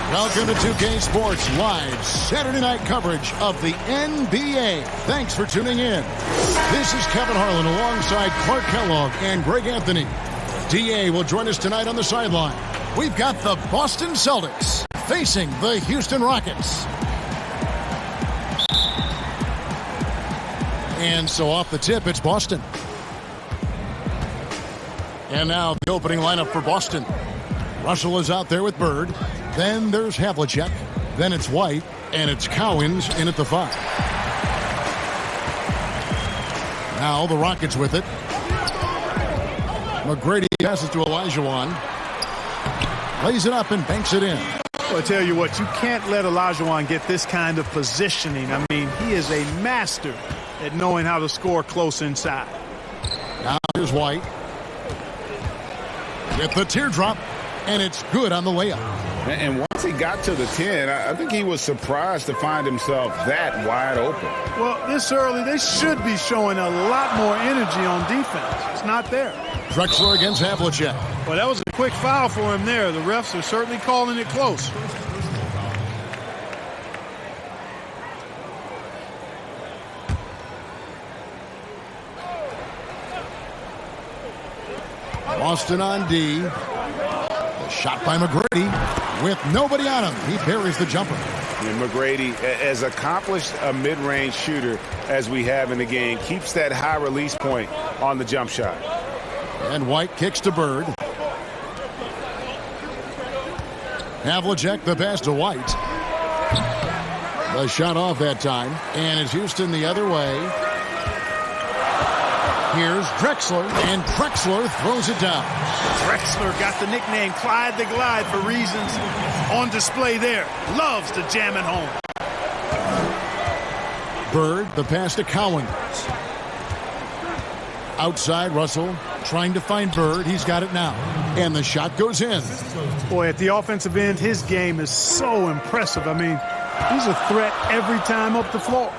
Welcome to 2K Sports Live Saturday night coverage of the NBA. Thanks for tuning in. This is Kevin Harlan alongside Clark Kellogg and Greg Anthony. DA will join us tonight on the sideline. We've got the Boston Celtics facing the Houston Rockets. And so off the tip, it's Boston. And now the opening lineup for Boston. Russell is out there with Bird. Then there's Havlicek. Then it's White. And it's Cowens in at the 5. Now the Rockets with it. McGrady passes to Olajuwon. Lays it up and banks it in. Well, I tell you what, you can't let Olajuwon get this kind of positioning. I mean, he is a master at knowing how to score close inside. Now here's White. Get the teardrop, and it's good on the layup. And once he got to the 10, I think he was surprised to find himself that wide open. Well, this early, they should be showing a lot more energy on defense. It's not there. Drexler against Havlicek. Well, that was a quick foul for him there. The refs are certainly calling it close. Boston on D. The shot by McGrady with nobody on him. He buries the jumper. And McGrady, as accomplished a mid-range shooter as we have in the game, keeps that high release point on the jump shot. And White kicks to Bird. Havlicek the pass to White. The shot off that time. And it's Houston the other way. Here's Drexler, and Drexler throws it down. Drexler got the nickname Clyde the Glide for reasons on display there. Loves to jam it home. Bird, the pass to Cowens. Outside, Russell trying to find Bird. He's got it now. And the shot goes in. Boy, at the offensive end, his game is so impressive. I mean, he's a threat every time up the floor.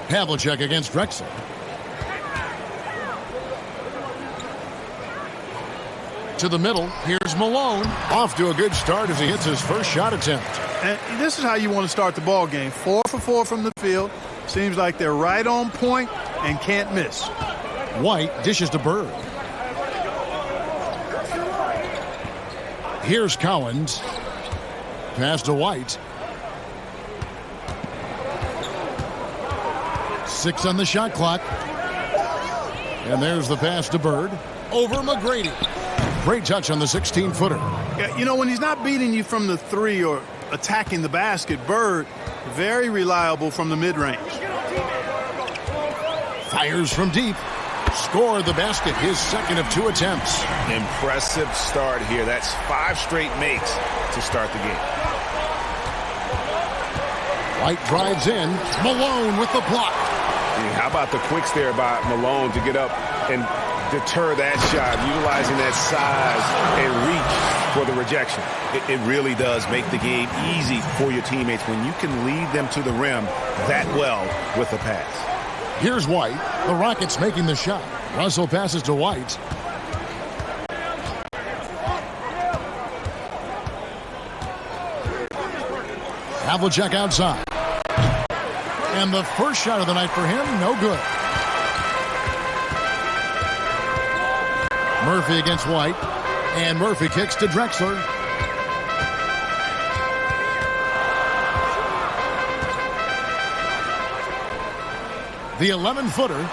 Havlicek against Drexler. To the middle. Here's Malone. Off to a good start as he hits his first shot attempt. And this is how you want to start the ball game. 4 for 4 from the field. Seems like they're right on point and can't miss. White dishes to Bird. Here's Cowens. Pass to White. 6 on the shot clock. And there's the pass to Bird. Over McGrady. Great touch on the 16-footer. Yeah, you know, when he's not beating you from the 3 or attacking the basket, Bird, very reliable from the mid-range. Fires from deep. Scored the basket, his second of 2 attempts. Impressive start here. That's 5 straight makes to start the game. White drives in. Malone with the block. How about the quicks there by Malone to get up and deter that shot, utilizing that size and reach for the rejection. It really does make the game easy for your teammates when you can lead them to the rim that well with a pass. Here's White. The Rockets making the shot. Russell passes to White. Havlicek outside. And the first shot of the night for him, no good. Murphy against White. And Murphy kicks to Drexler. The 11-footer.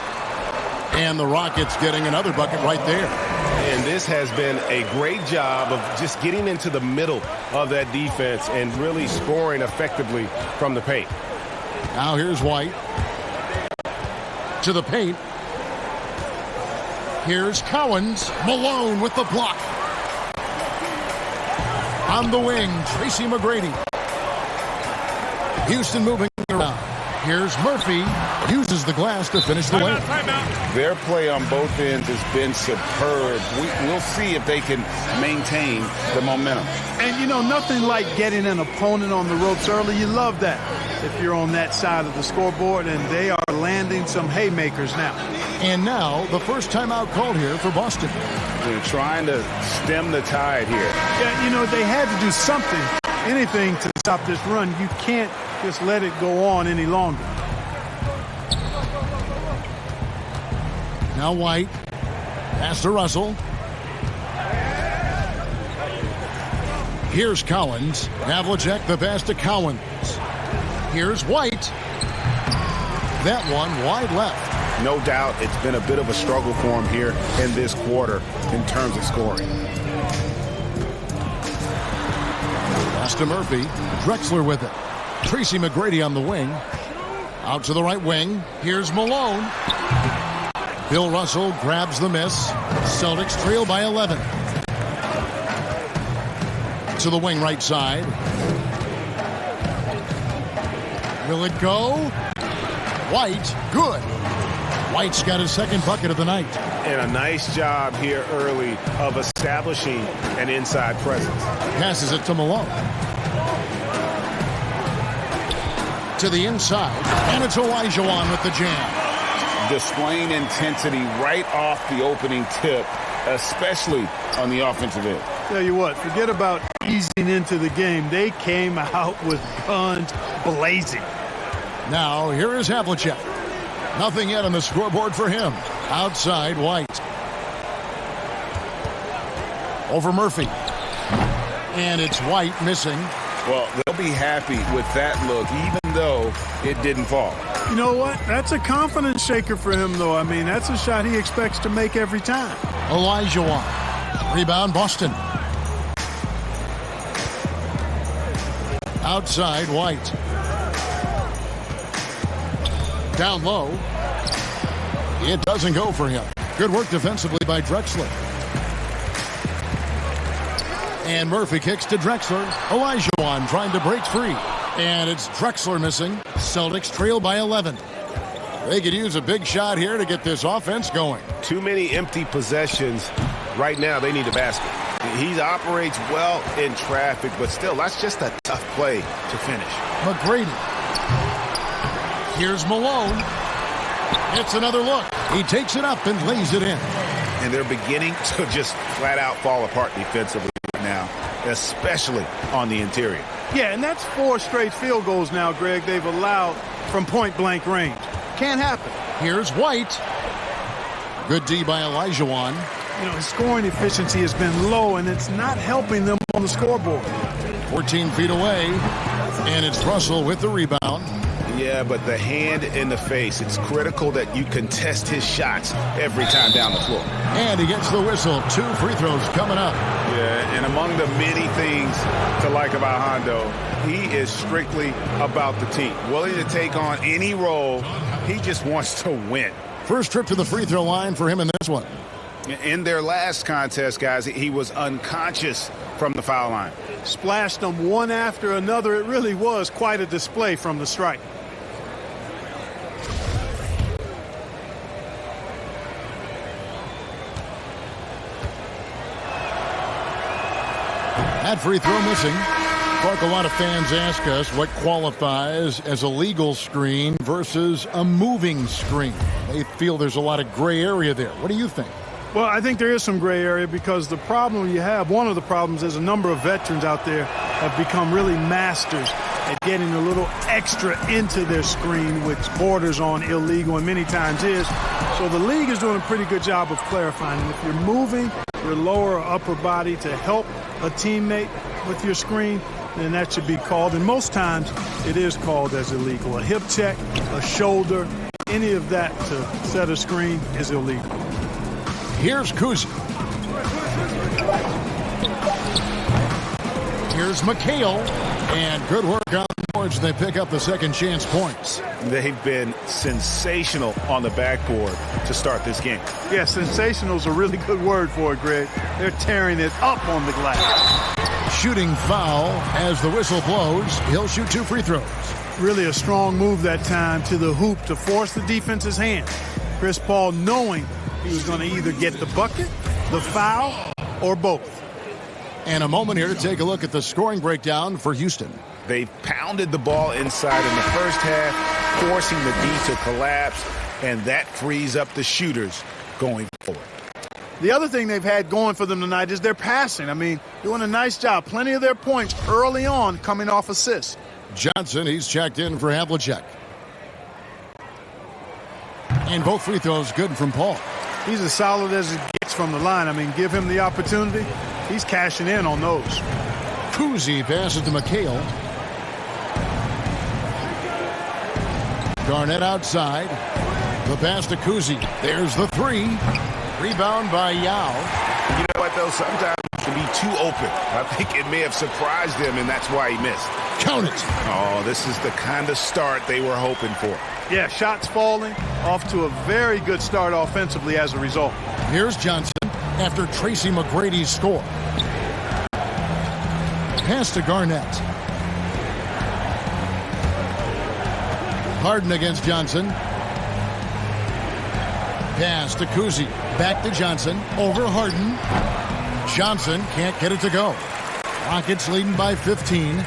And the Rockets getting another bucket right there. And this has been a great job of just getting into the middle of that defense and really scoring effectively from the paint. Now here's White. To the paint. Here's Cowens. Malone with the block. On the wing, Tracy McGrady. Houston moving around. Here's Murphy. Uses the glass to finish the win. Their play on both ends has been superb. We'll see if they can maintain the momentum. And, you know, nothing like getting an opponent on the ropes early. You love that if you're on that side of the scoreboard, and they are landing some haymakers now. And now the first timeout called here for Boston. They're trying to stem the tide here. Yeah, you know, they had to do something, anything to stop this run. You can't just let it go on any longer. Now White. Pass to Russell. Here's Collins. Havlicek the pass to Collins. Here's White. That one wide left. No doubt it's been a bit of a struggle for him here in this quarter in terms of scoring. Pass to Murphy. Drexler with it. Tracy McGrady on the wing. Out to the right wing. Here's Malone. Bill Russell grabs the miss. Celtics trail by 11. To the wing right side. Will it go? White, good. White's got his second bucket of the night. And a nice job here early of establishing an inside presence. Passes it to Malone. To the inside, and it's Olajuwon with the jam. Displaying intensity right off the opening tip, especially on the offensive end. Tell you what, forget about easing into the game. They came out with guns blazing. Now, here is Havlicek. Nothing yet on the scoreboard for him. Outside, White. Over Murphy. And it's White missing. Well, they'll be happy with that look, even though it didn't fall. You know what? That's a confidence shaker for him, though. I mean, that's a shot he expects to make every time. Olajuwon. Rebound, Boston. Outside, White. Down low. It doesn't go for him. Good work defensively by Drexler. And Murphy kicks to Drexler. Olajuwon trying to break free. And it's Drexler missing. Celtics trail by 11. They could use a big shot here to get this offense going. Too many empty possessions. Right now, they need a basket. He operates well in traffic, but still, that's just a tough play to finish. McGrady. Here's Malone. It's another look. He takes it up and lays it in. And they're beginning to just flat out fall apart defensively right now, especially on the interior. Yeah, and that's 4 straight field goals now, Greg, they've allowed from point-blank range. Can't happen. Here's White. Good D by Olajuwon. You know, his scoring efficiency has been low, and it's not helping them on the scoreboard. 14 feet away, and it's Russell with the rebound. Yeah, but the hand in the face, it's critical that you contest his shots every time down the floor. And he gets the whistle. 2 free throws coming up. Yeah, and among the many things to like about Hondo, he is strictly about the team. Willing to take on any role. He just wants to win. First trip to the free throw line for him in this one. In their last contest, guys, he was unconscious from the foul line. Splashed them one after another. It really was quite a display from the stripe. That free throw missing. Clark, a lot of fans ask us what qualifies as a legal screen versus a moving screen. They feel there's a lot of gray area there. What do you think? Well, I think there is some gray area because the problem you have, one of the problems is a number of veterans out there have become really masters at getting a little extra into their screen, which borders on illegal and many times is. So the league is doing a pretty good job of clarifying. And if you're moving your lower or upper body to help a teammate with your screen, then that should be called. And most times it is called as illegal. A hip check, a shoulder, any of that to set a screen is illegal. Here's Kuzi. Here's McHale. And good work on the boards. They pick up the second chance points. They've been sensational on the backboard to start this game. Yeah, sensational is a really good word for it, Greg. They're tearing it up on the glass. Shooting foul as the whistle blows. He'll shoot 2 free throws. Really a strong move that time to the hoop to force the defense's hand. Chris Paul knowing he was going to either get the bucket, the foul, or both. And a moment here to take a look at the scoring breakdown for Houston. They've pounded the ball inside in the first half, forcing the D to collapse. and that frees up the shooters going forward. The other thing they've had going for them tonight is their passing. I mean, doing a nice job. Plenty of their points early on coming off assists. Johnson, he's checked in for Havlicek. And both free throws good from Paul. He's as solid as it gets from the line. I mean, give him the opportunity. He's cashing in on those. Kuzi passes to McHale. Garnett outside. The pass to Kuzi. There's the three. Rebound by Yao. You know what, though? Sometimes it can be too open. I think it may have surprised him, and that's why he missed. Count it. Oh, this is the kind of start they were hoping for. Yeah, shots falling. Off to a very good start offensively as a result. Here's Johnson after Tracy McGrady's score. Pass to Garnett. Harden against Johnson. Pass to Kuzi. Back to Johnson. Over Harden. Johnson can't get it to go. Rockets leading by 15.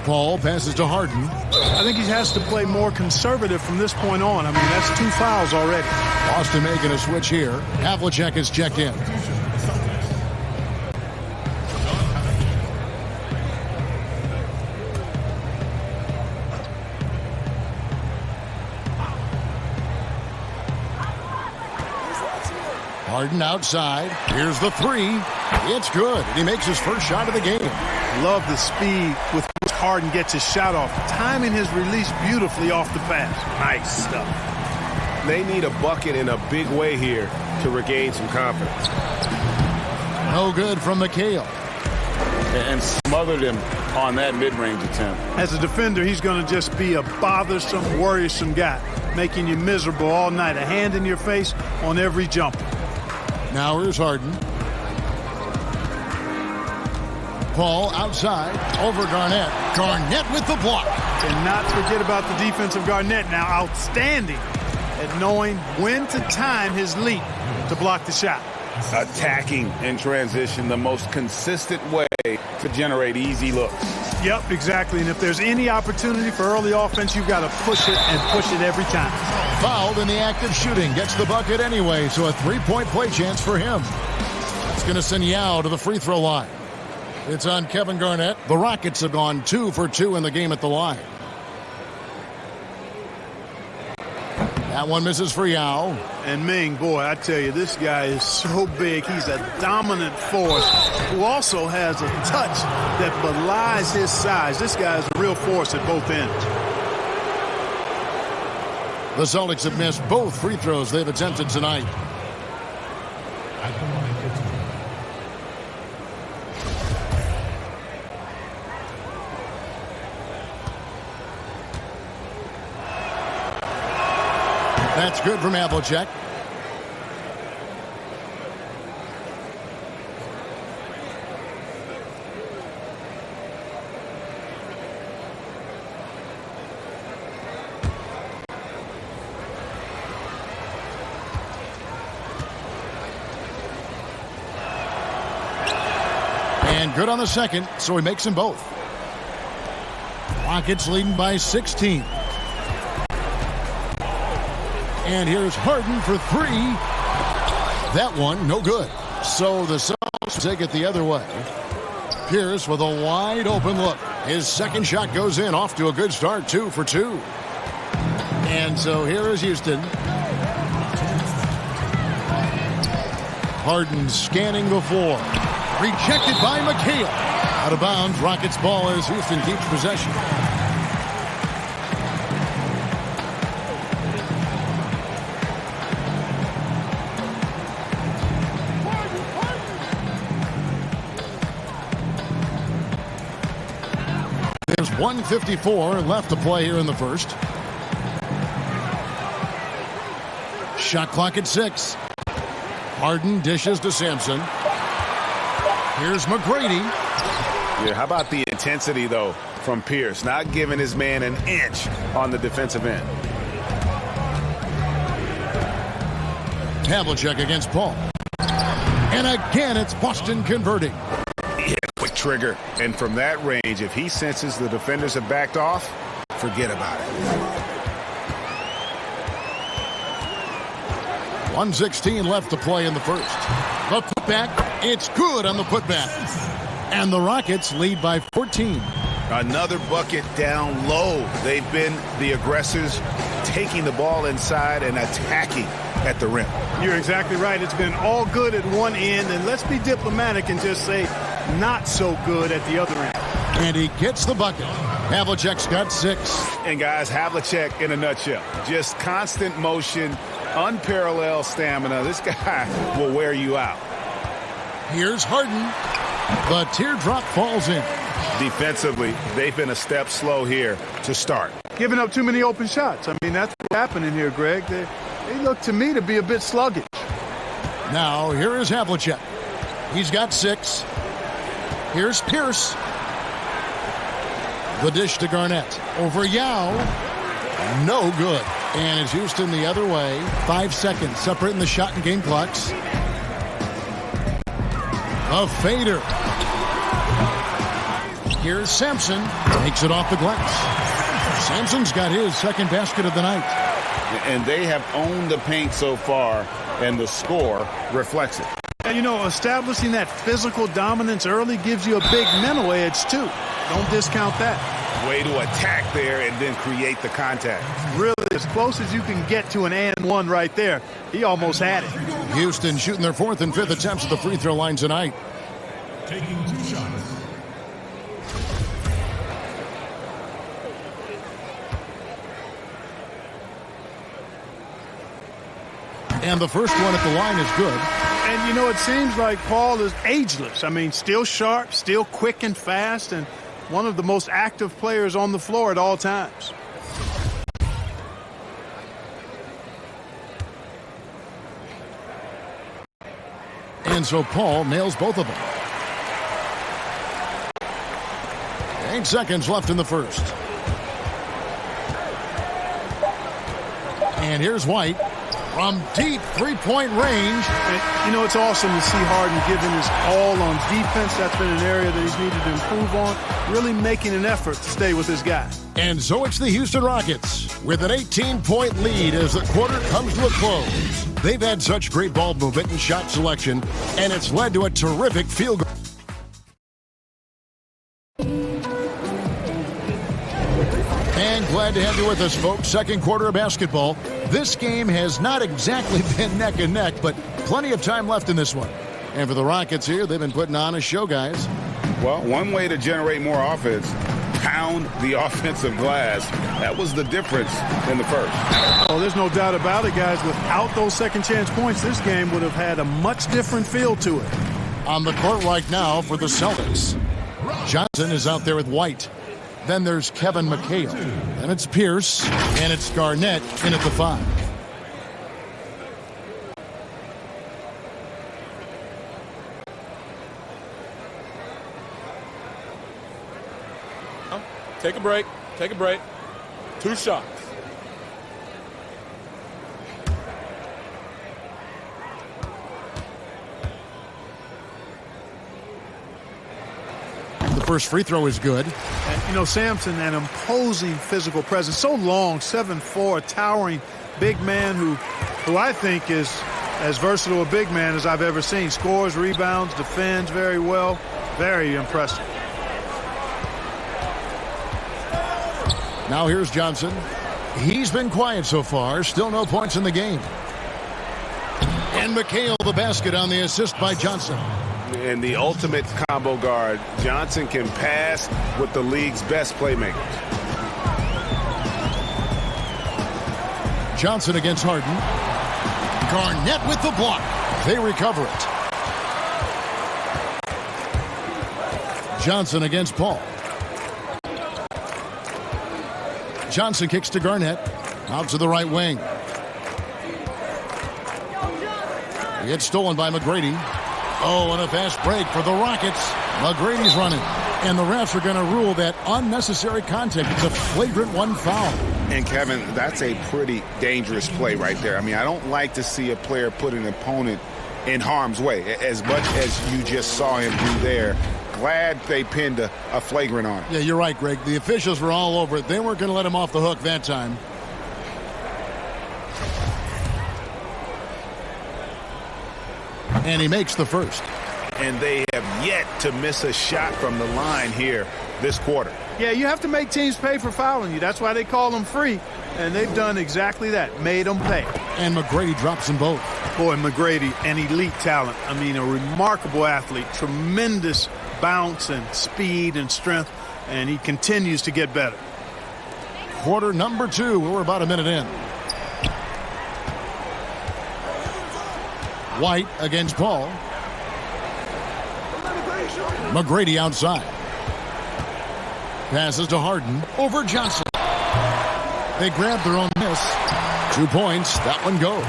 Paul passes to Harden. I think he has to play more conservative from this point on. I mean, that's 2 fouls already. Boston making a switch here. Havlicek is checked in. Harden outside. Here's the three. It's good. He makes his first shot of the game. Love the speed with which Harden gets his shot off. Timing his release beautifully off the pass. Nice stuff. They need a bucket in a big way here to regain some confidence. No good from McHale. And smothered him on that mid-range attempt. As a defender, he's going to just be a bothersome, worrisome guy, making you miserable all night. A hand in your face on every jumper. Now here's Harden. Paul outside, over Garnett. Garnett with the block. And not forget about the defense of Garnett now. Outstanding at knowing when to time his leap to block the shot. Attacking in transition, the most consistent way to generate easy looks. Yep, exactly. And if there's any opportunity for early offense, you've got to push it and push it every time. Fouled in the act of shooting. Gets the bucket anyway, so a three-point play chance for him. It's going to send Yao to the free throw line. It's on Kevin Garnett. The Rockets have gone 2 for 2 in the game at the line. That one misses for Yao. And Ming, boy, I tell you, this guy is so big. He's a dominant force who also has a touch that belies his size. This guy is a real force at both ends. The Celtics have missed both free throws they've attempted tonight. That's good from Havlicek. And good on the second, so he makes them both. Rockets leading by 16. And here's Harden for three. That one, no good. So the Celtics take it the other way. Pierce with a wide open look. His second shot goes in, off to a good start, 2 for 2. And so here is Houston. Harden scanning the floor. Rejected by McHale. Out of bounds, Rockets ball as Houston keeps possession. There's 1:54 left to play here in the first. Shot clock at 6. Harden dishes to Sampson. Here's McGrady. Yeah, how about the intensity, though, from Pierce? Not giving his man an inch on the defensive end. Havlicek against Paul. And again, it's Boston converting. Yeah, quick trigger. And from that range, if he senses the defenders have backed off, forget about it. 1:16 left to play in the first. The putback, it's good on the putback. And the Rockets lead by 14. Another bucket down low. They've been the aggressors, taking the ball inside and attacking at the rim. You're exactly right. It's been all good at one end, and let's be diplomatic and just say not so good at the other end. And he gets the bucket. Havlicek's got 6. And guys, Havlicek in a nutshell. Just constant motion, unparalleled stamina. This guy will wear you out. Here's Harden. The teardrop falls in. Defensively, they've been a step slow here to start. Giving up too many open shots. I mean, that's what's happening here, Greg. They look to me to be a bit sluggish. Now, here is Havlicek. He's got 6. Here's Pierce. The dish to Garnett. Over Yao. No good. And it's Houston the other way. 5 seconds separating the shot and game clocks. A fader. Here's Sampson. Makes it off the glass. Sampson's got his second basket of the night. And they have owned the paint so far, and the score reflects it. And, you know, establishing that physical dominance early gives you a big mental edge, too. Don't discount that. Way to attack there and then create the contact. Really, as close as you can get to an and one right there. He almost had it. Houston shooting their 4th and 5th attempts at the free throw line tonight. Taking 2 shots. And the first one at the line is good. And, you know, it seems like Paul is ageless. I mean, still sharp, still quick and fast, and one of the most active players on the floor at all times. And so Paul nails both of them. 8 seconds left in the first. And here's White from deep three-point range. And, you know, it's awesome to see Harden giving his all on defense. That's been an area that he's needed to improve on. Really making an effort to stay with his guy. And so it's the Houston Rockets with an 18-point lead as the quarter comes to a close. They've had such great ball movement and shot selection, and it's led to a terrific field goal. And glad to have you with us, folks. Second quarter of basketball. This game has not exactly been neck and neck, but plenty of time left in this one. And for the Rockets here, they've been putting on a show, guys. Well, one way to generate more offense, pound the offensive glass. That was the difference in the first. Oh, there's no doubt about it, guys. Without those second chance points, this game would have had a much different feel to it. On the court right now for the Celtics, Johnson is out there with White. Then there's Kevin McHale. Then it's Pierce. And it's Garnett in at the 5. Take a break. Take a break. 2 shots. The first free throw is good. And, you know, Sampson, an imposing physical presence. So long, 7'4", towering big man who I think is as versatile a big man as I've ever seen. Scores, rebounds, defends very well. Very impressive. Now here's Johnson. He's been quiet so far. Still no points in the game. And McHale the basket on the assist by Johnson. And the ultimate combo guard. Johnson can pass with the league's best playmakers. Johnson against Harden. Garnett with the block. They recover it. Johnson against Paul. Johnson kicks to Garnett. Out to the right wing. He gets stolen by McGrady. Oh, and a fast break for the Rockets. McGrady's running. And the refs are going to rule that unnecessary contact. It's a flagrant 1 foul. And, Kevin, that's a pretty dangerous play right there. I mean, I don't like to see a player put an opponent in harm's way, as much as you just saw him do there. Glad they pinned a flagrant on him. Yeah, you're right, Greg. The officials were all over it. They weren't going to let him off the hook that time. And he makes the first. And they have yet to miss a shot from the line here this quarter. Yeah, you have to make teams pay for fouling you. That's why they call them free. And they've done exactly that, made them pay. And McGrady drops them both. Boy, McGrady, an elite talent. I mean, a remarkable athlete. Tremendous bounce and speed and strength. And he continues to get better. Quarter number 2. We're about a minute in. White against Paul. McGrady outside. Passes to Harden. Over Johnson. They grab their own miss. 2 points. That one goes.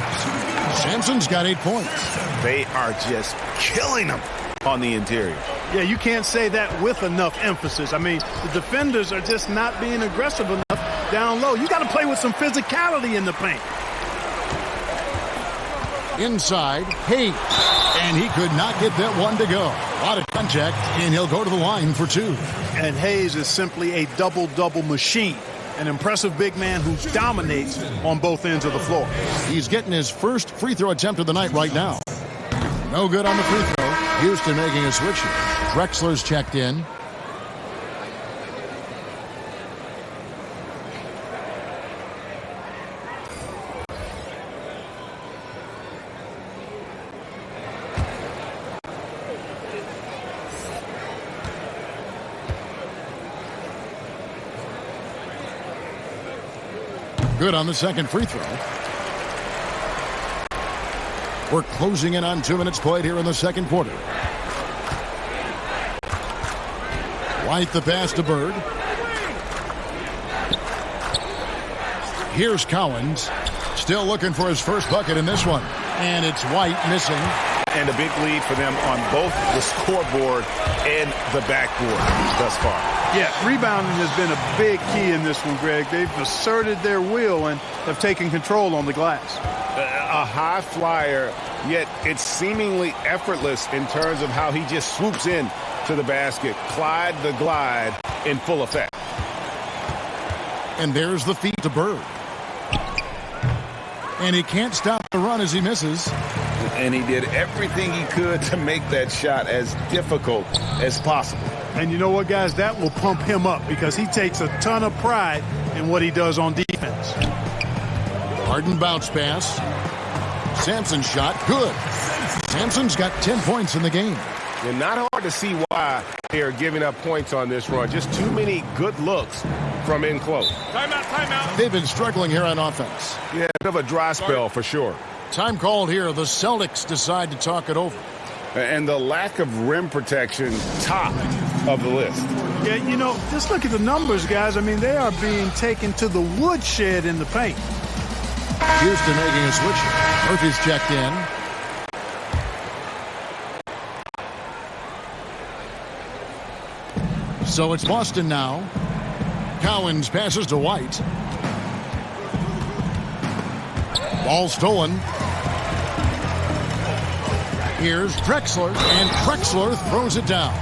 Sampson's got 8 points. They are just killing them on the interior. Yeah, you can't say that with enough emphasis. I mean, the defenders are just not being aggressive enough down low. You got to play with some physicality in the paint. Inside, Hayes. And he could not get that one to go. A lot of contact, and he'll go to the line for 2. And Hayes is simply a double-double machine. An impressive big man who dominates on both ends of the floor. He's getting his first free throw attempt of the night right now. No good on the free throw. Houston making a switch here. Drexler's checked in. Good on the second free throw. We're closing in on 2 minutes played here in the second quarter. White the pass to Bird. Here's Cowens. Still looking for his first bucket in this one. And it's White missing. And a big lead for them on both the scoreboard and the backboard thus far. Yeah, rebounding has been a big key in this one, Greg. They've asserted their will and have taken control on the glass. A high flyer, yet it's seemingly effortless in terms of how he just swoops in to the basket. Clyde the glide in full effect. And there's the feed to Bird. And he can't stop the run as he misses. And he did everything he could to make that shot as difficult as possible. And you know what, guys? That will pump him up because he takes a ton of pride in what he does on defense. Harden bounce pass. Sampson's shot, good. Sampson's got 10 points in the game. And not hard to see why they are giving up points on this run. Just too many good looks from in close. Timeout, timeout. They've been struggling here on offense. Yeah, a bit of a dry spell for sure. Time called here. The Celtics decide to talk it over. And the lack of rim protection, top of the list. Yeah, you know, just look at the numbers, guys. I mean, they are being taken to the woodshed in the paint. Houston making a switch. Murphy's checked in. So it's Boston now. Cowens passes to White. Ball stolen. Here's Drexler, and Drexler throws it down.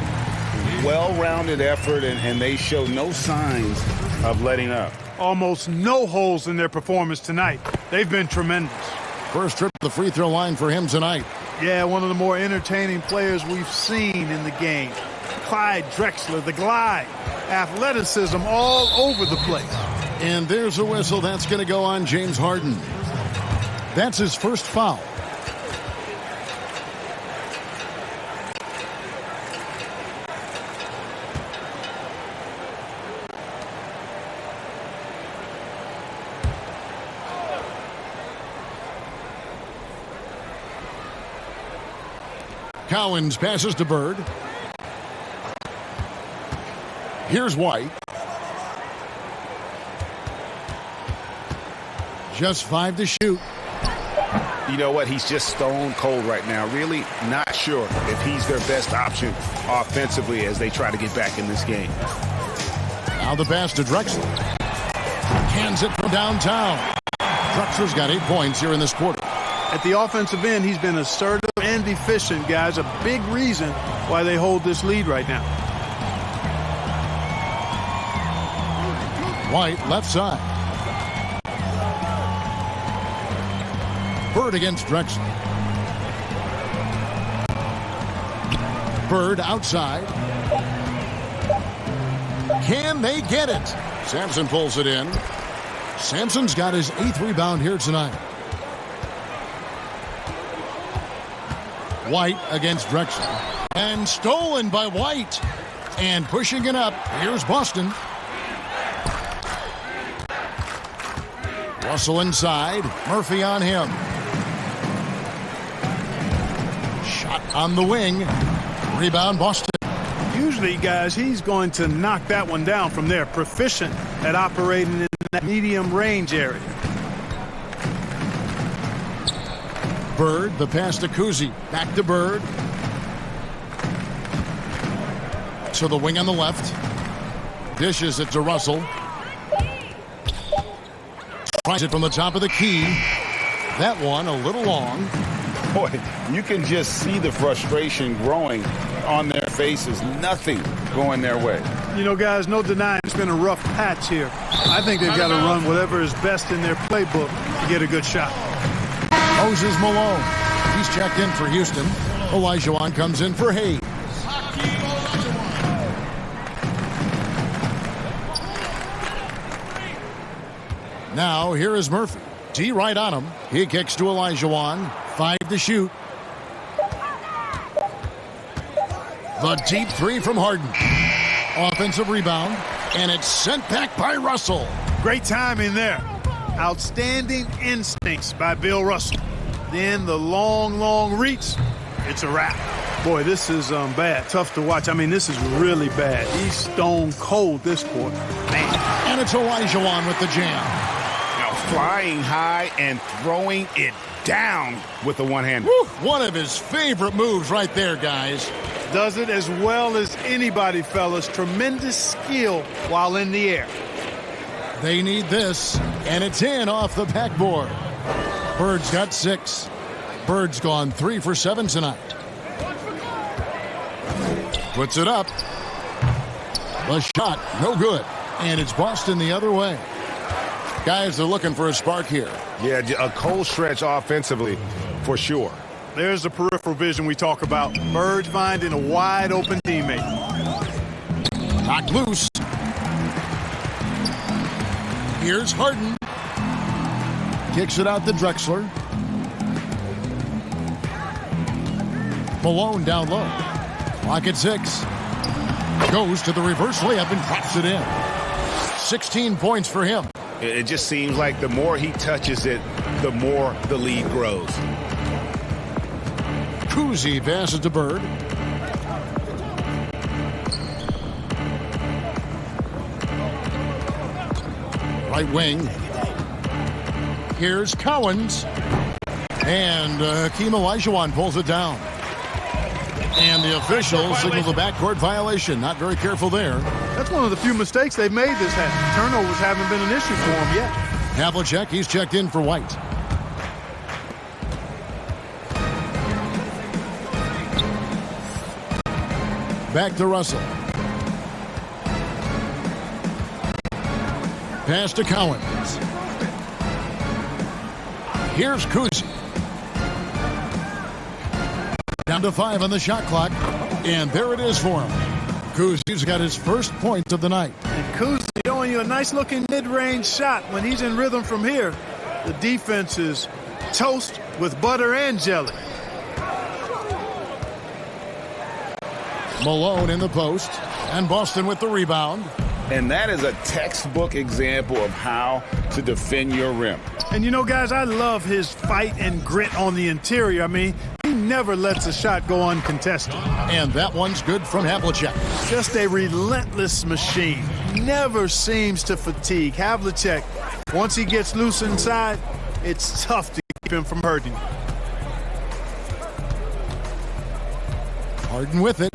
Well-rounded effort, and they show no signs of letting up. Almost no holes in their performance tonight. They've been tremendous. First trip to the free throw line for him tonight. Yeah, one of the more entertaining players we've seen in the game. Clyde Drexler, the glide, athleticism all over the place. And there's a whistle. That's going to go on James Harden. That's his first foul. Cowens passes to Bird. Here's White. Just 5 to shoot. You know what? He's just stone cold right now. Really not sure if he's their best option offensively as they try to get back in this game. Now the pass to Drexler. Hands it from downtown. Drexler's got 8 points here in this quarter. At the offensive end, he's been assertive and efficient, guys. A big reason why they hold this lead right now. White left side. Bird against Drexler. Bird outside. Can they get it? Sampson pulls it in. Sampson's got his 8th rebound here tonight. White against Drexler. And stolen by White. And pushing it up, here's Boston. Russell inside. Murphy on him. Shot on the wing. Rebound, Boston. Usually, guys, he's going to knock that one down from there. Proficient at operating in that medium range area. Bird, the pass to Kuzi. Back to Bird. To the wing on the left. Dishes it to Russell. Tries it from the top of the key. That one a little long. Boy, you can just see the frustration growing on their faces. Nothing going their way. You know, guys, no denying it's been a rough patch here. I think they've got to run whatever is best in their playbook to get a good shot. Moses Malone. He's checked in for Houston. Olajuwon comes in for Hayes. Now, here is Murphy. D right on him. He kicks to Olajuwon. 5 to shoot. The deep 3 from Harden. Offensive rebound. And it's sent back by Russell. Great timing there. Outstanding instincts by Bill Russell. Then the long reach. It's a wrap. Boy, this is bad. Tough to watch. I mean, this is really bad. He's stone cold this quarter. Man. And it's Olajuwon with the jam. Flying high and throwing it down with the one-hander. One of his favorite moves right there, guys. Does it as well as anybody, fellas. Tremendous skill while in the air. They need this, and it's in off the backboard. Bird's got 6. Bird's gone 3 for 7 tonight. Puts it up. The shot, no good. And it's Boston the other way. Guys, they're looking for a spark here. Yeah, a cold stretch offensively for sure. There's the peripheral vision we talk about. Bird finding a wide open teammate. Knocked loose. Here's Harden. Kicks it out to Drexler. Malone down low. Clock at 6. Goes to the reverse layup and drops it in. 16 points for him. It just seems like the more he touches it, the more the lead grows. Kuzi passes to Bird. Right wing. Here's Cowens. And Hakeem Olajuwon pulls it down. And the official signals a backcourt violation. Not very careful there. That's one of the few mistakes they've made this half. Turnovers haven't been an issue for them yet. Havlicek, he's checked in for White. Back to Russell. Pass to Cowens. Here's Kuzi. Down to 5 on the shot clock. And there it is for him. Kuzi's got his first points of the night. And Kuzi showing you a nice-looking mid-range shot. When he's in rhythm from here, the defense is toast with butter and jelly. Malone in the post. And Boston with the rebound. And that is a textbook example of how to defend your rim. And you know, guys, I love his fight and grit on the interior. I mean, he never lets a shot go uncontested. And that one's good from Havlicek. Just a relentless machine. Never seems to fatigue. Havlicek, once he gets loose inside, it's tough to keep him from hurting. Harden with it.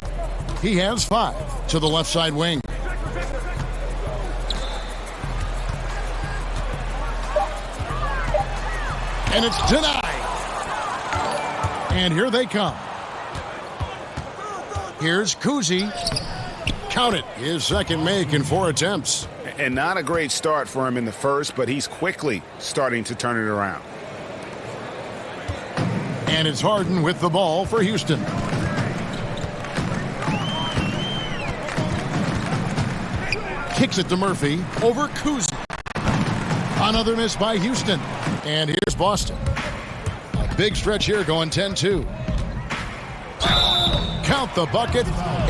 He has 5 to the left side wing. And it's denied. And here they come. Here's Kuzi. Count it. His second make in 4 attempts. And not a great start for him in the first, but he's quickly starting to turn it around. And it's Harden with the ball for Houston. Kicks it to Murphy over Kuzi. Another miss by Houston. And here's Boston. A big stretch here going 10-2. Count the bucket.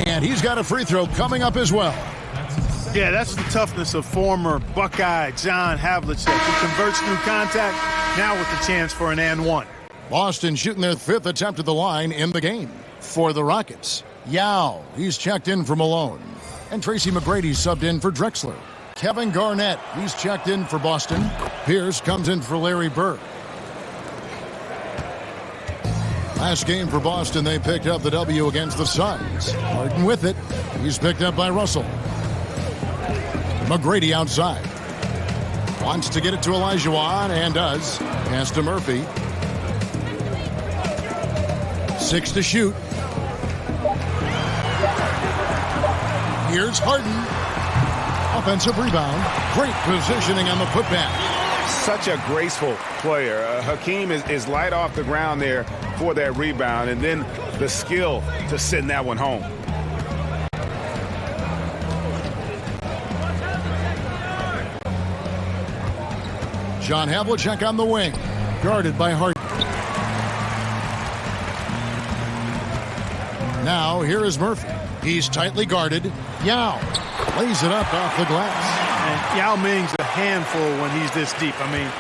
And he's got a free throw coming up as well. Yeah, that's the toughness of former Buckeye John Havlicek, who converts through contact, now with the chance for an and one. Boston shooting their 5th attempt at the line in the game. For the Rockets, Yao, he's checked in for Malone. And Tracy McGrady subbed in for Drexler. Kevin Garnett, he's checked in for Boston. Pierce comes in for Larry Bird. Last game for Boston, they picked up the W against the Suns. Harden with it. He's picked up by Russell. McGrady outside. Wants to get it to Olajuwon and does. Pass to Murphy. 6 to shoot. Here's Harden. Offensive rebound. Great positioning on the putback. Such a graceful player. Hakeem is light off the ground there for that rebound, and then the skill to send that one home. John Havlicek on the wing. Guarded by Harden. Now here is Murphy. He's tightly guarded. Yao lays it up off the glass. And Yao Ming's a handful when he's this deep. I mean,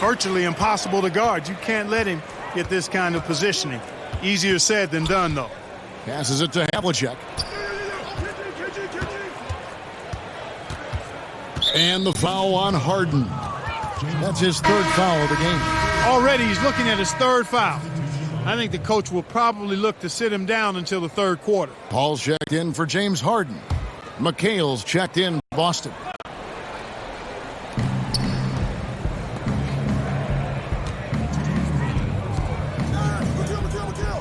virtually impossible to guard. You can't let him get this kind of positioning. Easier said than done, though. Passes it to Havlicek. And the foul on Harden. That's his 3rd foul of the game. Already he's looking at his 3rd foul. I think the coach will probably look to sit him down until the 3rd quarter. Paul's checked in for James Harden. McHale's checked in for Boston.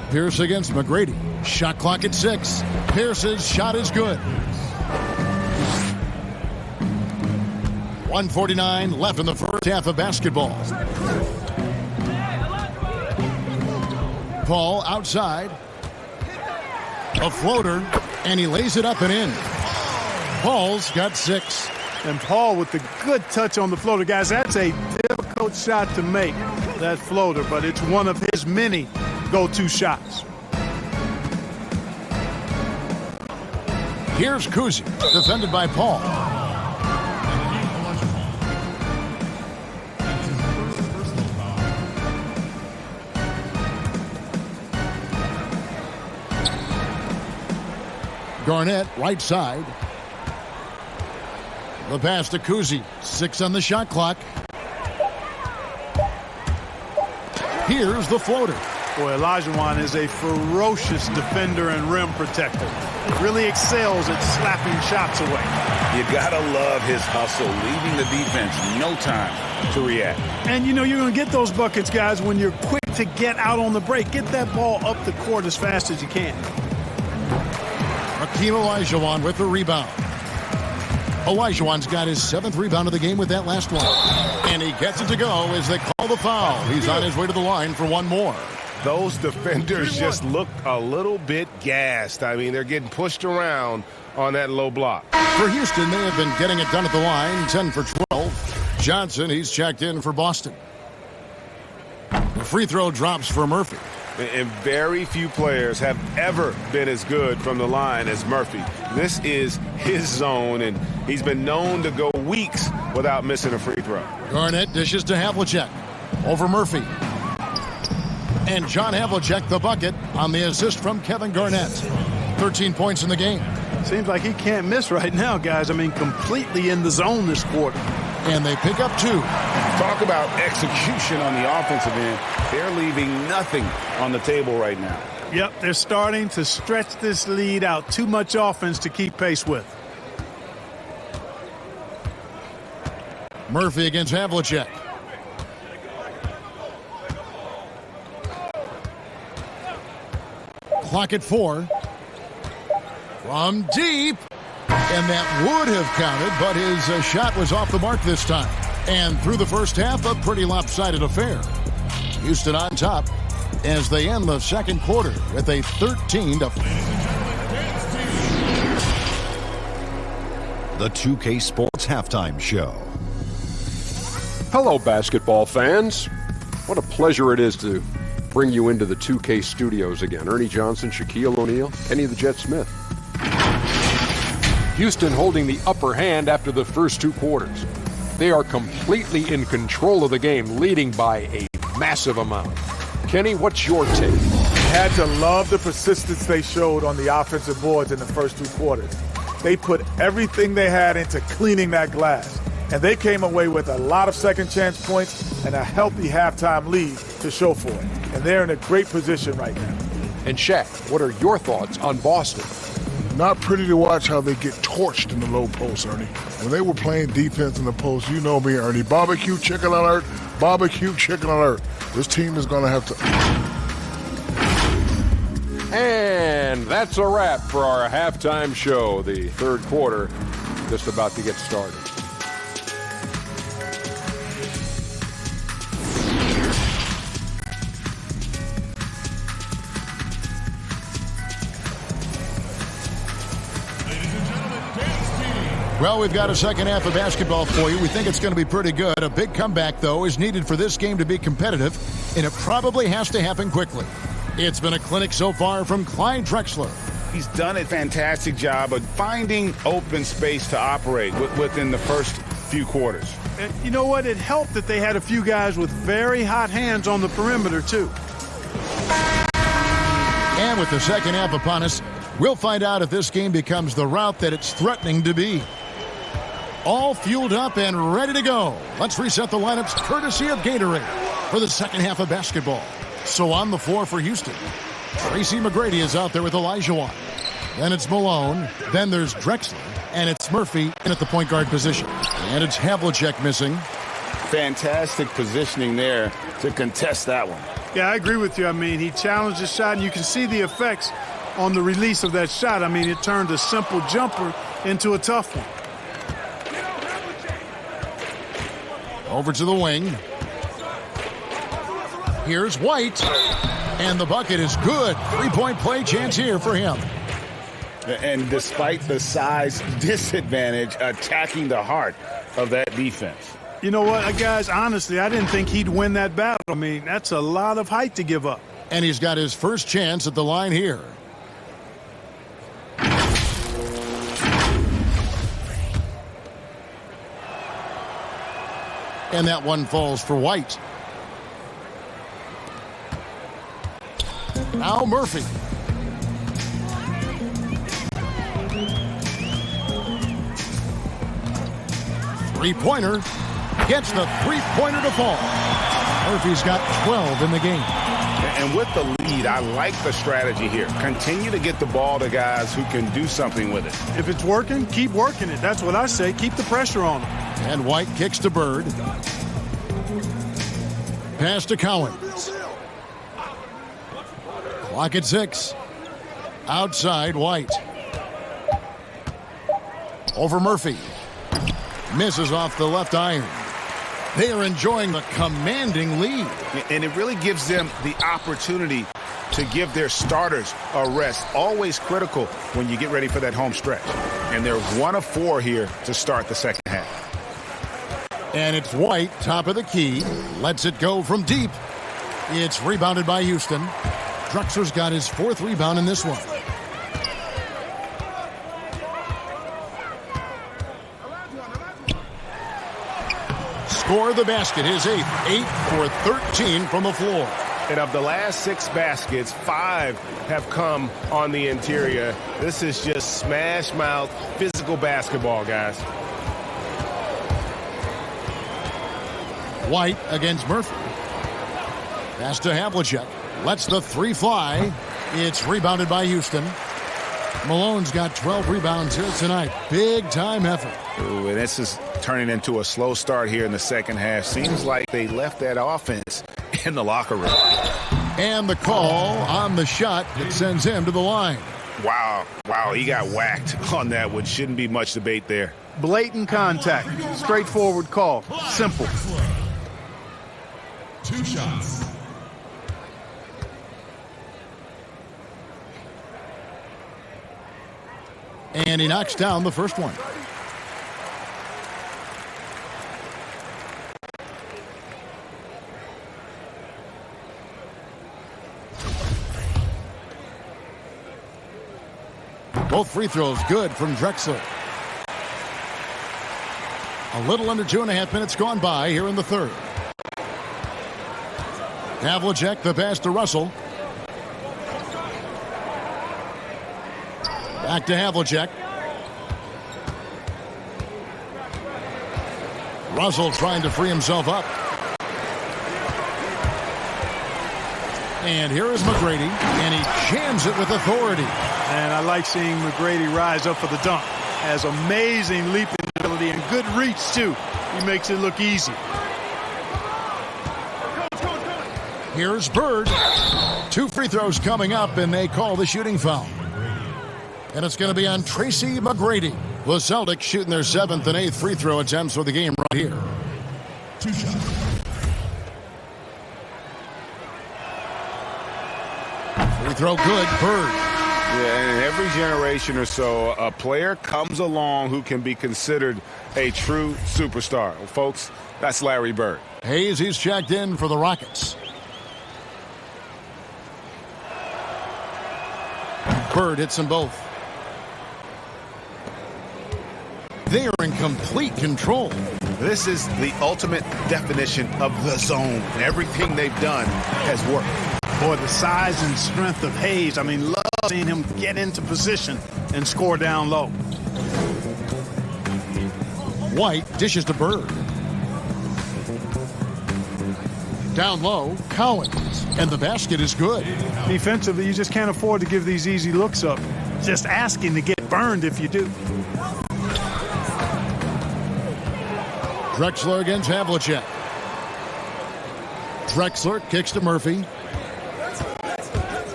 Pierce against McGrady. Shot clock at 6. Pierce's shot is good. 1:49 left in the first half of basketball. Paul outside. A floater, and he lays it up and in. Paul's got 6. And Paul with the good touch on the floater. Guys, that's a difficult shot to make, that floater, but it's one of his many go-to shots. Here's Kuzi, defended by Paul. Garnett, right side. The pass to Kuzi. 6 on the shot clock. Here's the floater. Boy, Olajuwon is a ferocious defender and rim protector. Really excels at slapping shots away. You gotta love his hustle, leaving the defense no time to react. And you know you're going to get those buckets, guys, when you're quick to get out on the break. Get that ball up the court as fast as you can. Hakeem Olajuwon with the rebound. Olajuwon's got his 7th rebound of the game with that last one. And he gets it to go as they call the foul. He's on his way to the line for one more. Those defenders just looked a little bit gassed. I mean, they're getting pushed around on that low block. For Houston, they have been getting it done at the line, 10 for 12. Johnson, he's checked in for Boston. The free throw drops for Murphy. And very few players have ever been as good from the line as Murphy. This is his zone, and he's been known to go weeks without missing a free throw. Garnett dishes to Havlicek. Over Murphy. And John Havlicek the bucket on the assist from Kevin Garnett. 13 points in the game. Seems like he can't miss right now, guys. I mean, completely in the zone this quarter. And they pick up 2. Talk about execution on the offensive end. They're leaving nothing on the table right now. Yep, they're starting to stretch this lead out. Too much offense to keep pace with. Murphy against Havlicek. Clock at 4. From deep. And that would have counted, but his shot was off the mark this time. And through the first half, a pretty lopsided affair. Houston on top as they end the second quarter with a 13-. the 2K Sports Halftime Show. Hello, basketball fans. What a pleasure it is to bring you into the 2K studios again. Ernie Johnson, Shaquille O'Neal, Kenny the Jet Smith. Houston holding the upper hand after the first two quarters. They are completely in control of the game, leading by a massive amount. Kenny, what's your take? Had to love the persistence they showed on the offensive boards in the first two quarters. They put everything they had into cleaning that glass. And they came away with a lot of second chance points and a healthy halftime lead to show for it. And they're in a great position right now. And Shaq, what are your thoughts on Boston? Not pretty to watch how they get torched in the low post, Ernie. When they were playing defense in the post, you know me, Ernie. Barbecue chicken alert, barbecue chicken alert. This team is going to have to... And that's a wrap for our halftime show. The third quarter just about to get started. Well, we've got a second half of basketball for you. We think it's going to be pretty good. A big comeback, though, is needed for this game to be competitive, and it probably has to happen quickly. It's been a clinic so far from Clyde Drexler. He's done a fantastic job of finding open space to operate within the first few quarters. And you know what? It helped that they had a few guys with very hot hands on the perimeter, too. And with the second half upon us, we'll find out if this game becomes the route that it's threatening to be. All fueled up and ready to go. Let's reset the lineups courtesy of Gatorade for the second half of basketball. So on the floor for Houston, Tracy McGrady is out there with Elijah. Then it's Malone. Then there's Drexler. And it's Murphy in at the point guard position. And it's Havlicek missing. Fantastic positioning there to contest that one. Yeah, I agree with you. I mean, he challenged the shot, and you can see the effects on the release of that shot. I mean, it turned a simple jumper into a tough one. Over to the wing. Here's White. And the bucket is good. Three-point play chance here for him. And despite the size disadvantage, attacking the heart of that defense. You know what, guys, honestly, I didn't think he'd win that battle. I mean, that's a lot of height to give up. And he's got his first chance at the line here. And that one falls for White. Now Murphy. Three-pointer. Gets the three-pointer to fall. Murphy's got 12 in the game. And with the lead, I like the strategy here. Continue to get the ball to guys who can do something with it. If it's working, keep working it. That's what I say. Keep the pressure on him. And White kicks to Bird. Pass to Cowan. Clock at 6. Outside, White. Over Murphy. Misses off the left iron. They are enjoying the commanding lead. And it really gives them the opportunity to give their starters a rest. Always critical when you get ready for that home stretch. And they're 1 of 4 here to start the second half. And it's White, top of the key. Lets it go from deep. It's rebounded by Houston. Drexler's got his 4th rebound in this one. Score the basket, his 8th. 8 for 13 from the floor. And of the last 6 baskets, 5 have come on the interior. This is just smash mouth, physical basketball, guys. White against Murphy. Pass to Havlicek. Lets the 3 fly. It's rebounded by Houston. Malone's got 12 rebounds here tonight. Big time effort. Ooh, and this is turning into a slow start here in the second half. Seems like they left that offense in the locker room. And the call on the shot that sends him to the line. Wow, he got whacked on that one. Shouldn't be much debate there. Blatant contact. Straightforward call. Simple. 2 shots. And he knocks down the first one. Both free throws good from Drexler. A little under 2.5 minutes gone by here in the third. Havlicek, the pass to Russell. Back to Havlicek. Russell trying to free himself up. And here is McGrady, and he jams it with authority. And I like seeing McGrady rise up for the dunk. Has amazing leaping ability and good reach, too. He makes it look easy. Here's Bird. 2 free throws coming up, and they call the shooting foul. And it's going to be on Tracy McGrady. The Celtics shooting their 7th and 8th free throw attempts for the game right here. 2 shots. Free throw good, Bird. Yeah, in every generation or so, a player comes along who can be considered a true superstar. Well, folks, that's Larry Bird. Hayes, he's checked in for the Rockets. Bird hits them both. They are in complete control. This is the ultimate definition of the zone. And everything they've done has worked. Boy, the size and strength of Hayes. I mean, love seeing him get into position and score down low. White dishes to Bird. Down low, Collins. And the basket is good. Defensively, you just can't afford to give these easy looks up. Just asking to get burned if you do. Drexler against Havlicek. Drexler kicks to Murphy.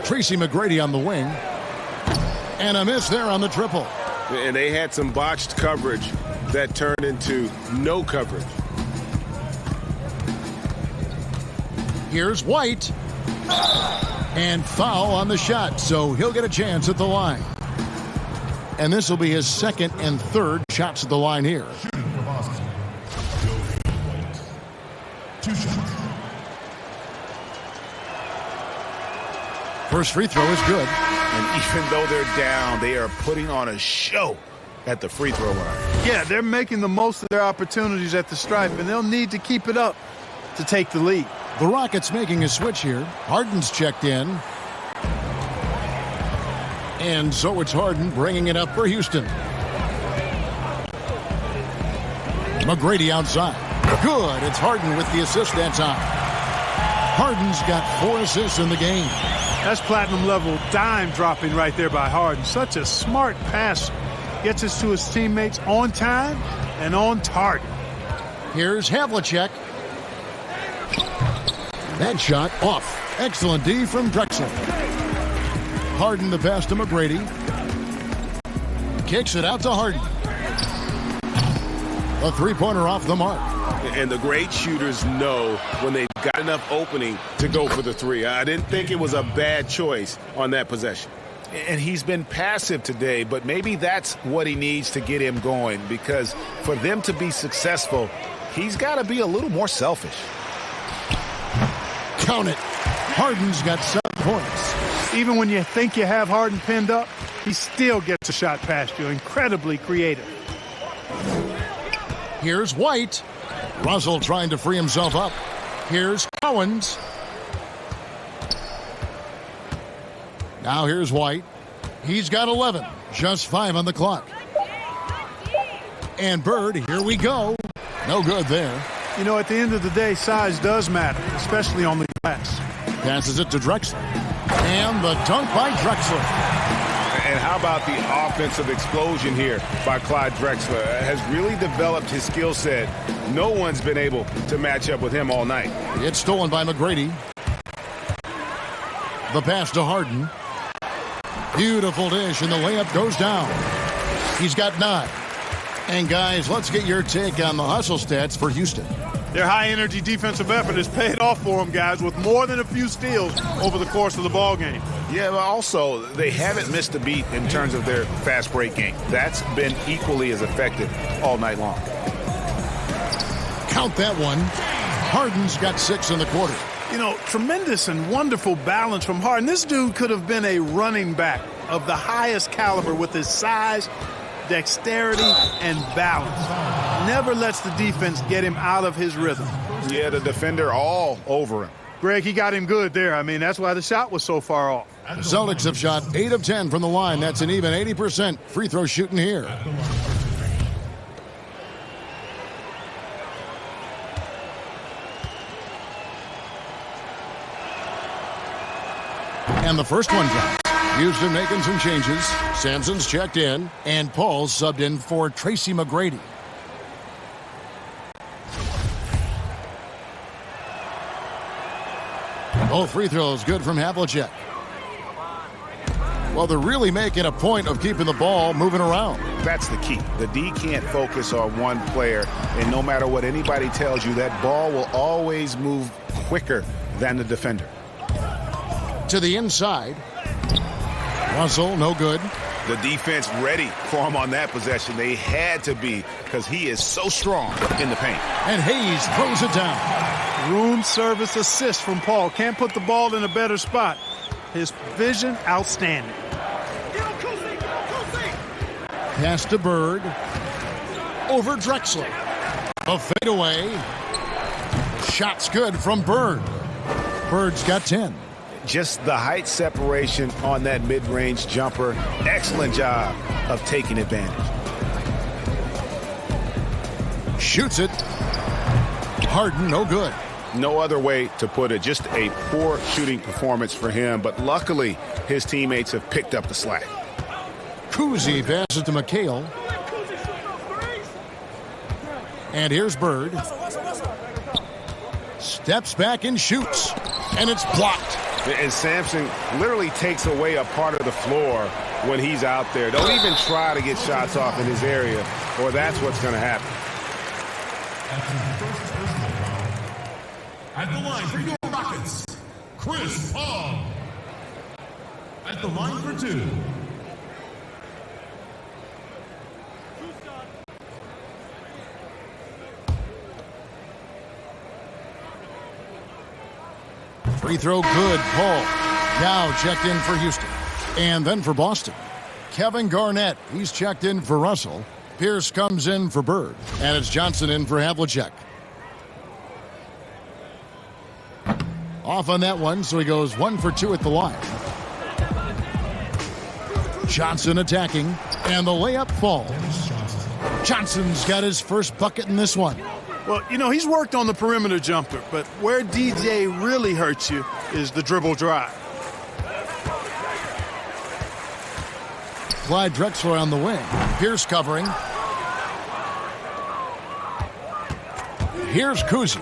Tracy McGrady on the wing. And a miss there on the triple. And they had some botched coverage that turned into no coverage. Here's White. And foul on the shot, so he'll get a chance at the line. And this will be his 2nd and 3rd shots at the line here. Shooting for Boston. White. 2 shots. First free throw is good. And even though they're down, they are putting on a show at the free throw line. Yeah, they're making the most of their opportunities at the stripe, and they'll need to keep it up to take the lead. The Rockets making a switch here. Harden's checked in. And so it's Harden bringing it up for Houston. McGrady outside. Good. It's Harden with the assist that time. Harden's got 4 assists in the game. That's platinum level dime dropping right there by Harden. Such a smart pass. Gets us to his teammates on time and on target. Here's Havlicek. That shot off. Excellent D from Drexler. Harden the pass to McGrady. Kicks it out to Harden. A 3-pointer off the mark. And the great shooters know when they've got enough opening to go for the 3. I didn't think it was a bad choice on that possession. And he's been passive today, but maybe that's what he needs to get him going, because for them to be successful, he's got to be a little more selfish. Count it. Harden's got 7 points. Even when you think you have Harden pinned up, he still gets a shot past you. Incredibly creative. Here's White. Russell trying to free himself up. Here's Cowens. Now here's White. He's got 11. Just 5 on the clock. And Bird, here we go. No good there. You know, at the end of the day, size does matter, especially on the glass. Passes it to Drexler. And the dunk by Drexler. And how about the offensive explosion here by Clyde Drexler? Has really developed his skill set. No one's been able to match up with him all night. It's stolen by McGrady. The pass to Harden. Beautiful dish, and the layup goes down. He's got 9. And guys, let's get your take on the hustle stats for Houston. Their high-energy defensive effort has paid off for them, guys, with more than a few steals over the course of the ball game. Yeah, but also, they haven't missed a beat in terms of their fast break game. That's been equally as effective all night long. Count that one. Harden's got 6 in the quarter. You know, tremendous and wonderful balance from Harden. This dude could have been a running back of the highest caliber with his size, dexterity, and balance. Never lets the defense get him out of his rhythm. Yeah, the defender all over him. Greg, he got him good there. I mean, that's why the shot was so far off. The Celtics have shot 8 of 10 from the line. That's an even 80% free throw shooting here. And the first one drops. Houston making some changes. Sampson's checked in, and Paul's subbed in for Tracy McGrady. Both free throws good from Havlicek. Well, they're really making a point of keeping the ball moving around. That's the key. The D can't focus on one player, and no matter what anybody tells you, that ball will always move quicker than the defender. To the inside. Russell, no good. The defense ready for him on that possession. They had to be, because he is so strong in the paint. And Hayes throws it down. Room service assist from Paul. Can't put the ball in a better spot. His vision, outstanding. Pass to Bird. Over Drexler. A fadeaway. Shot's good from Bird. Bird's got 10. Just the height separation on that mid-range jumper. Excellent job of taking advantage. Shoots it. Harden, no good. No other way to put it. Just a poor shooting performance for him, but luckily his teammates have picked up the slack. Kuzi passes to McHale. And here's Bird. Steps back and shoots. And it's blocked. And Sampson literally takes away a part of the floor when he's out there. Don't even try to get shots off in his area, or that's what's going to happen. At the line for your Rockets, Chris Paul. At the line for 2. Free throw good. Paul. Now checked in for Houston. And then for Boston. Kevin Garnett. He's checked in for Russell. Pierce comes in for Bird. And it's Johnson in for Havlicek. Off on that one, so he goes 1 for 2 at the line. Johnson attacking. And the layup falls. Johnson's got his first bucket in this one. Well, you know, he's worked on the perimeter jumper, but where DJ really hurts you is the dribble drive. Clyde Drexler on the wing. Pierce covering. Here's Kuzi.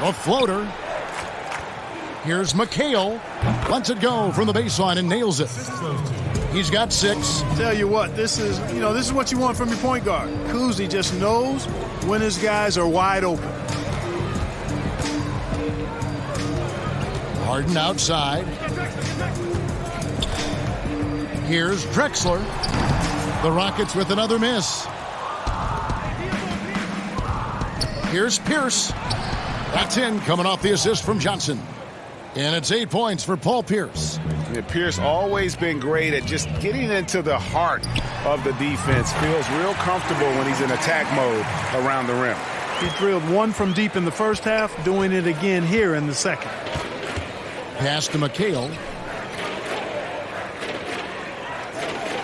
A floater. Here's McHale. Lets it go from the baseline and nails it. He's got 6. Tell you what, this is what you want from your point guard. Kuzi just knows when his guys are wide open. Harden outside. Here's Drexler. The Rockets with another miss. Here's Pierce. That's in, coming off the assist from Johnson. And it's 8 points for Paul Pierce. Yeah, Pierce always been great at just getting into the heart of the defense. Feels real comfortable when he's in attack mode around the rim. He drilled 1 from deep in the first half, doing it again here in the second. Pass to McHale.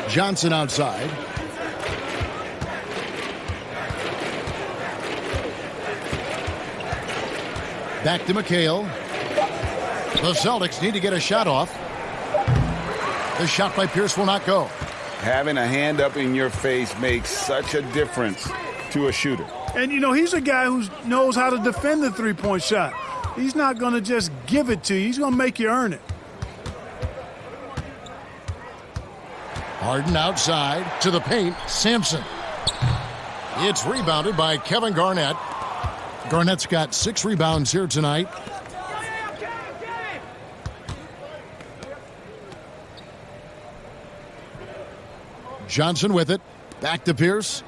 Johnson outside. Back to McHale. The Celtics need to get a shot off. The shot by Pierce will not go. Having a hand up in your face makes such a difference to a shooter. And, you know, he's a guy who knows how to defend the three-point shot. He's not going to just give it to you. He's going to make you earn it. Harden outside to the paint. Sampson. It's rebounded by Kevin Garnett. Garnett's got 6 rebounds here tonight. Johnson with it. Back to Pierce.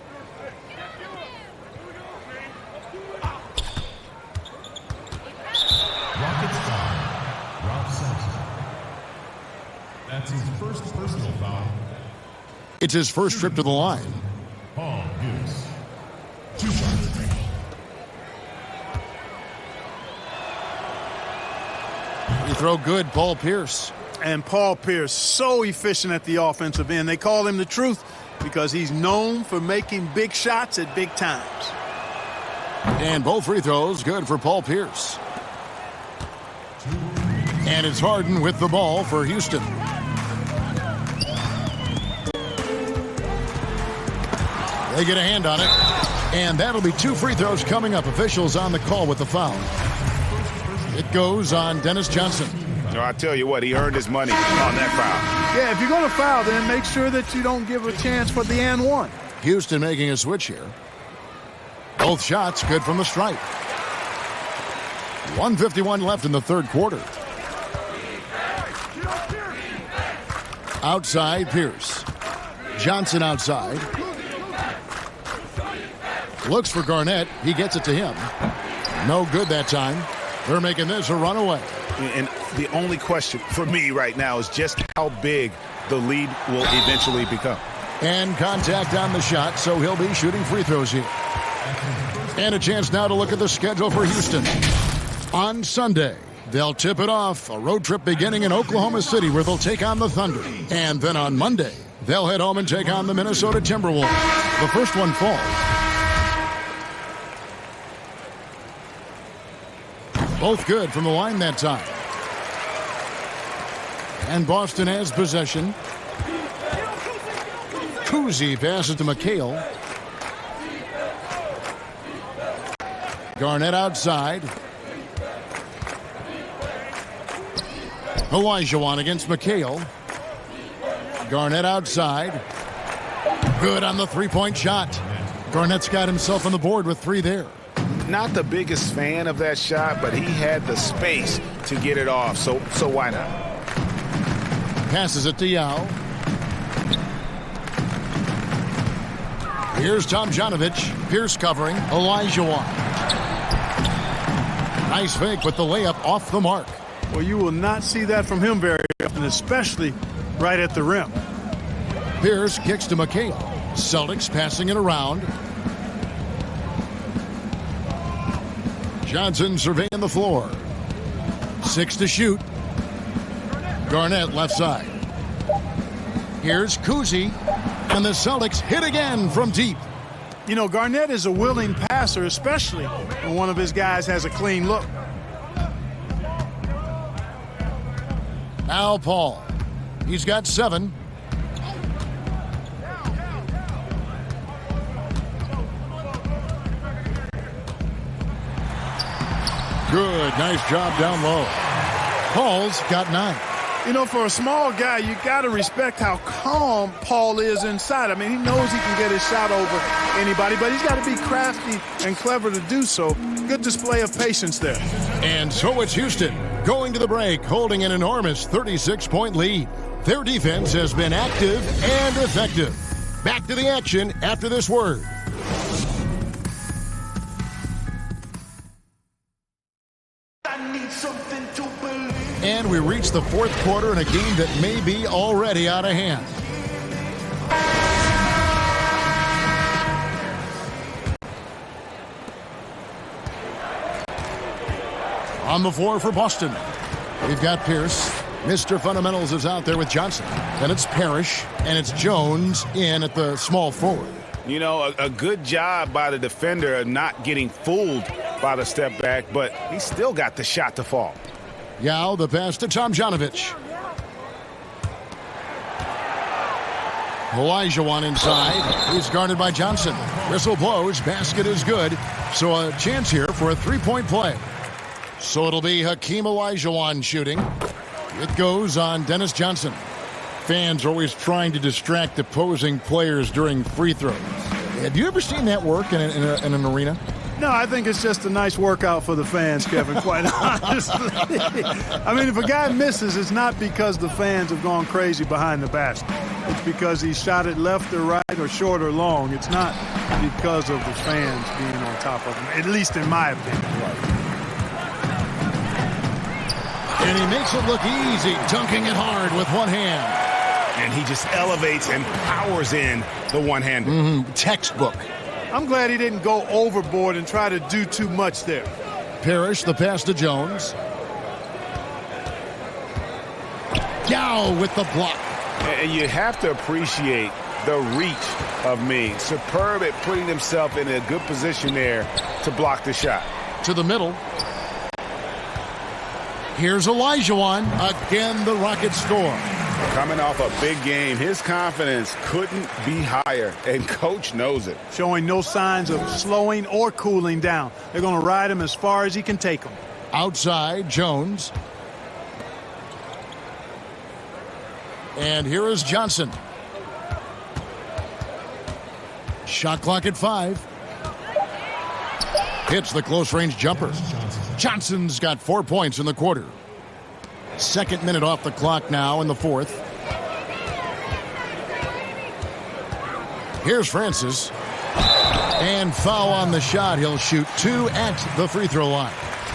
That's his first personal foul. It's his first trip to the line. Paul Pierce. 2 shots remaining. Free throw good, Paul Pierce. And Paul Pierce, so efficient at the offensive end. They call him the truth because he's known for making big shots at big times. And both free throws good for Paul Pierce. And it's Harden with the ball for Houston. They get a hand on it. And that'll be 2 free throws coming up. Officials on the call with the foul. It goes on Dennis Johnson. No, I tell you what, he earned his money on that foul. Yeah, if you're going to foul, then make sure that you don't give a chance for the and one. Houston making a switch here. Both shots good from the stripe. 1:51 left in the third quarter. Outside Pierce. Johnson outside. Looks for Garnett. He gets it to him. No good that time. They're making this a runaway. And the only question for me right now is just how big the lead will eventually become. And contact on the shot, so he'll be shooting free throws here. And a chance now to look at the schedule for Houston. On Sunday, they'll tip it off. A road trip beginning in Oklahoma City where they'll take on the Thunder. And then on Monday, they'll head home and take on the Minnesota Timberwolves. The first one falls. Both good from the line that time. And Boston has possession. Kuzi passes to McHale. Garnett outside. Olajuwon against McHale. Garnett outside. Good on the three-point shot. Garnett's got himself on the board with 3 there. Not the biggest fan of that shot, but he had the space to get it off, so why not? Passes it to Yao. Here's Tomjanovich. Pierce covering. Olajuwon. Nice fake with the layup off the mark. Well, you will not see that from him very often, especially right at the rim. Pierce kicks to McHale. Celtics passing it around. Johnson surveying the floor. 6 to shoot. Garnett left side. Here's Kuzi. And the Celtics hit again from deep. You know, Garnett is a willing passer, especially when one of his guys has a clean look. Al Paul. He's got 7. Good. Nice job down low. Paul's got 9. You know, for a small guy, you got to respect how calm Paul is inside. I mean, he knows he can get his shot over anybody, but he's got to be crafty and clever to do so. Good display of patience there. And so it's Houston going to the break, holding an enormous 36-point lead. Their defense has been active and effective. Back to the action after this word. And we reach the fourth quarter in a game that may be already out of hand. On the floor for Boston, we've got Pierce. Mr. Fundamentals is out there with Johnson. Then it's Parrish, and it's Jones in at the small forward. You know, a good job by the defender of not getting fooled by the step back, but he still got the shot to fall. Yao, the pass to Tomjanovich. Olajuwon inside. He's guarded by Johnson. Whistle blows. Basket is good. So a chance here for a 3-point play. So it'll be Hakeem Olajuwon shooting. It goes on Dennis Johnson. Fans are always trying to distract opposing players during free throws. Have you ever seen that work in an arena? No, I think it's just a nice workout for the fans, Kevin, quite honestly. I mean, if a guy misses, it's not because the fans have gone crazy behind the basket. It's because he shot it left or right or short or long. It's not because of the fans being on top of him, at least in my opinion. And he makes it look easy, dunking it hard with one hand. And he just elevates and powers in the one-hander. Textbook. I'm glad he didn't go overboard and try to do too much there. Parrish, the pass to Jones. Yao with the block. And you have to appreciate the reach of Means. Superb at putting himself in a good position there to block the shot. To the middle. Here's Olajuwon. Again, the Rockets score. Coming off a big game, his confidence couldn't be higher, and Coach knows it. Showing no signs of slowing or cooling down. They're going to ride him as far as he can take him. Outside, Jones. And here is Johnson. Shot clock at 5. Hits the close-range jumper. Johnson's got 4 points in the quarter. Second minute off the clock now in the fourth. Here's Francis. And foul on the shot. He'll shoot 2 at the free throw line.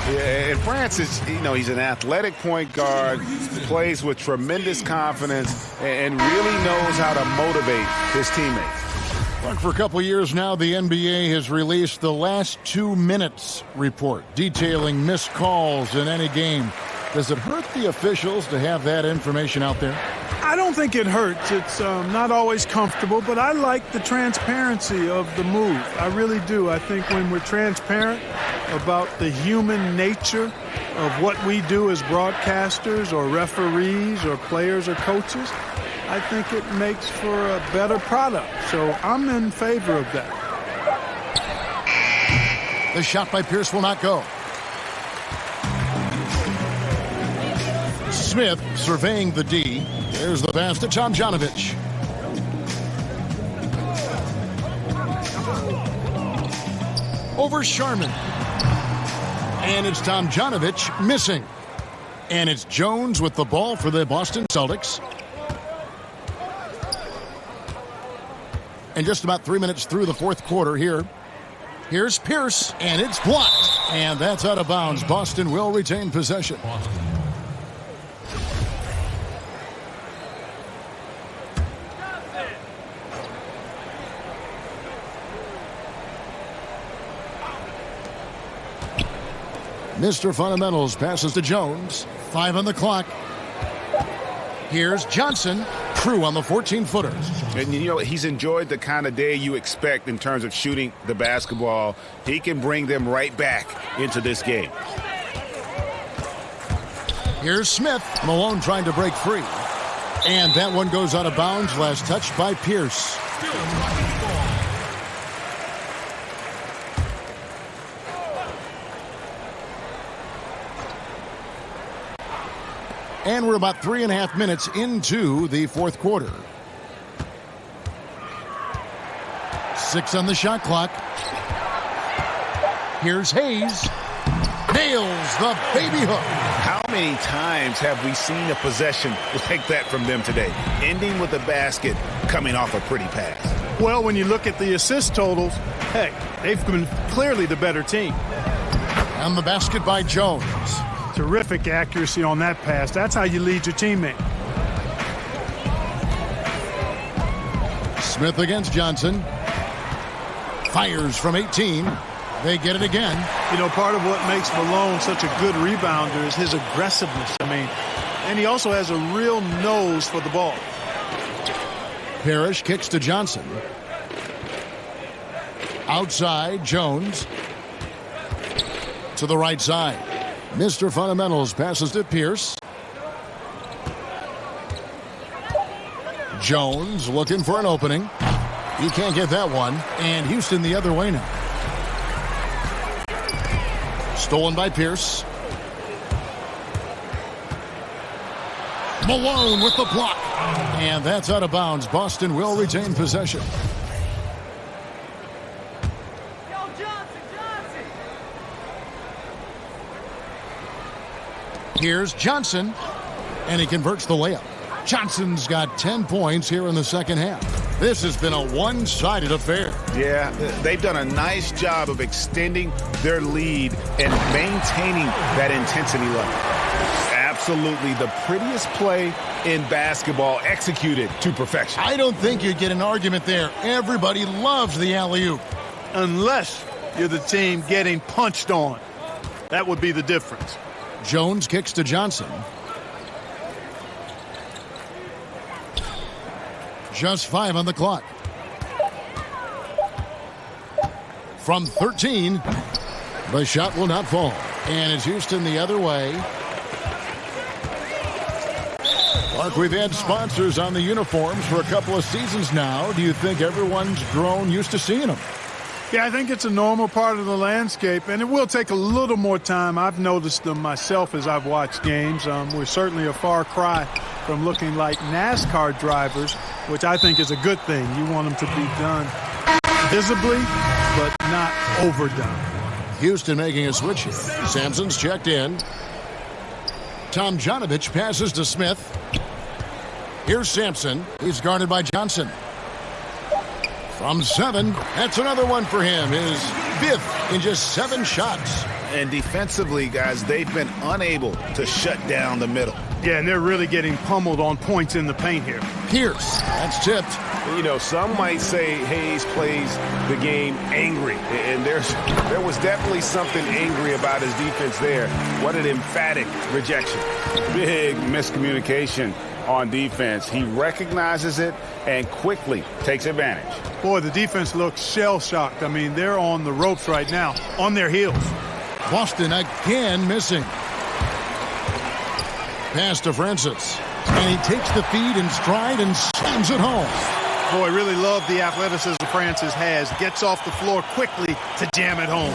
Yeah, and Francis, he's an athletic point guard, plays with tremendous confidence, and really knows how to motivate his teammates. Look, for a couple of years now, the NBA has released the last 2 minutes report detailing missed calls in any game. Does it hurt the officials to have that information out there? I don't think it hurts. It's not always comfortable, but I like the transparency of the move. I really do. I think when we're transparent about the human nature of what we do as broadcasters or referees or players or coaches, I think it makes for a better product. So I'm in favor of that. The shot by Pierce will not go. Smith surveying the D. There's the pass to Tomjanovich. Over Sharman. And it's Tomjanovich missing. And it's Jones with the ball for the Boston Celtics. And just about 3 minutes through the fourth quarter here. Here's Pierce, and it's blocked. And that's out of bounds. Boston will retain possession. Mr. Fundamentals passes to Jones. 5 on the clock. Here's Johnson. True on the 14-footer. And he's enjoyed the kind of day you expect in terms of shooting the basketball. He can bring them right back into this game. Here's Smith. Malone trying to break free. And that one goes out of bounds. Last touch by Pierce. And we're about 3.5 minutes into the fourth quarter. 6 on the shot clock. Here's Hayes. Nails the baby hook. How many times have we seen a possession like that from them today? Ending with a basket, coming off a pretty pass. Well, when you look at the assist totals, heck, they've been clearly the better team. And the basket by Jones. Terrific accuracy on that pass. That's how you lead your teammate. Smith against Johnson. Fires from 18. They get it again. Part of what makes Malone such a good rebounder is his aggressiveness. And he also has a real nose for the ball. Parrish kicks to Johnson. Outside, Jones. To the right side. Mr. Fundamentals passes to Pierce. Jones looking for an opening. He can't get that one. And Houston the other way now. Stolen by Pierce. Malone with the block. And that's out of bounds. Boston will retain possession. Here's Johnson, and he converts the layup. Johnson's got 10 points here in the second half. This has been a one-sided affair. Yeah, they've done a nice job of extending their lead and maintaining that intensity level. absolutely the prettiest play in basketball, executed to perfection. I don't think you'd get an argument there. Everybody loves the alley-oop. Unless you're the team getting punched on. That would be the difference. Jones kicks to Johnson. Just 5 on the clock. From 13, the shot will not fall. And it's Houston the other way. Mark, we've had sponsors on the uniforms for a couple of seasons now. Do you think everyone's grown used to seeing them? Yeah, I think it's a normal part of the landscape, and it will take a little more time. I've noticed them myself as I've watched games. We're certainly a far cry from looking like NASCAR drivers, which I think is a good thing. You want them to be done visibly, but not overdone. Houston making a switch here. Sampson's checked in. Tomjanovich passes to Smith. Here's Sampson. He's guarded by Johnson. From 7, that's another one for him. His 5th in just 7 shots. And defensively, guys, they've been unable to shut down the middle. Yeah, and they're really getting pummeled on points in the paint here. Pierce, that's tipped. You know, some might say Hayes plays the game angry, and there was definitely something angry about his defense there. What an emphatic rejection. Big miscommunication on defense. He recognizes it and quickly takes advantage. Boy, the defense looks shell-shocked. I mean, they're on the ropes right now, on their heels. Boston again missing. Pass to Francis. And he takes the feed in stride and slams it home. Boy, really love the athleticism Francis has. Gets off the floor quickly to jam it home.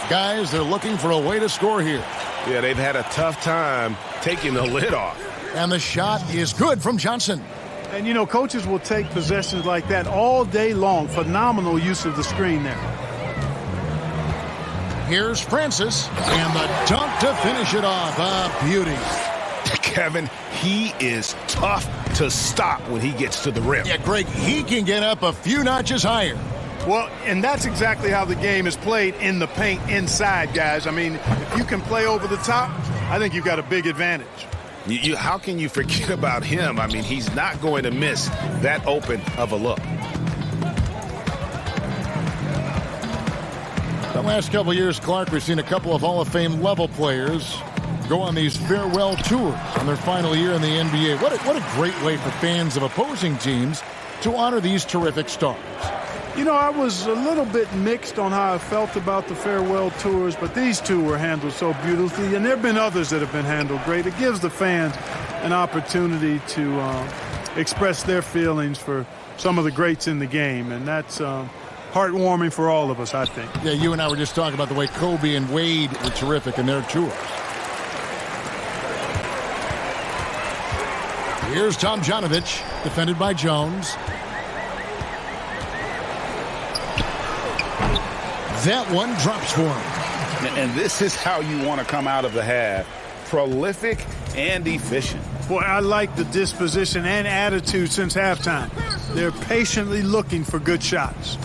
Guys, they're looking for a way to score here. Yeah, they've had a tough time taking the lid off. And the shot is good from Johnson. And, you know, coaches will take possessions like that all day long. Phenomenal use of the screen there. Here's Francis. And the dunk to finish it off. A beauty. Kevin, he is tough to stop when he gets to the rim. Yeah, Greg, he can get up a few notches higher. Well, and that's exactly how the game is played in the paint inside, guys. I mean, if you can play over the top, I think you've got a big advantage. How can you forget about him? I mean, he's not going to miss that open of a look. The last couple of years, Clark, we've seen a couple of Hall of Fame level players go on these farewell tours on their final year in the NBA. What a great way for fans of opposing teams to honor these terrific stars. You know, I was a little bit mixed on how I felt about the farewell tours, but these two were handled so beautifully, and there have been others that have been handled great. It gives the fans an opportunity to express their feelings for some of the greats in the game, and that's heartwarming for all of us, I think. Yeah, you and I were just talking about the way Kobe and Wade were terrific in their tours. Here's Tomjanovich, defended by Jones. That one drops for him. And this is how you want to come out of the half. Prolific and efficient. Boy, I like the disposition and attitude since halftime. They're patiently looking for good shots.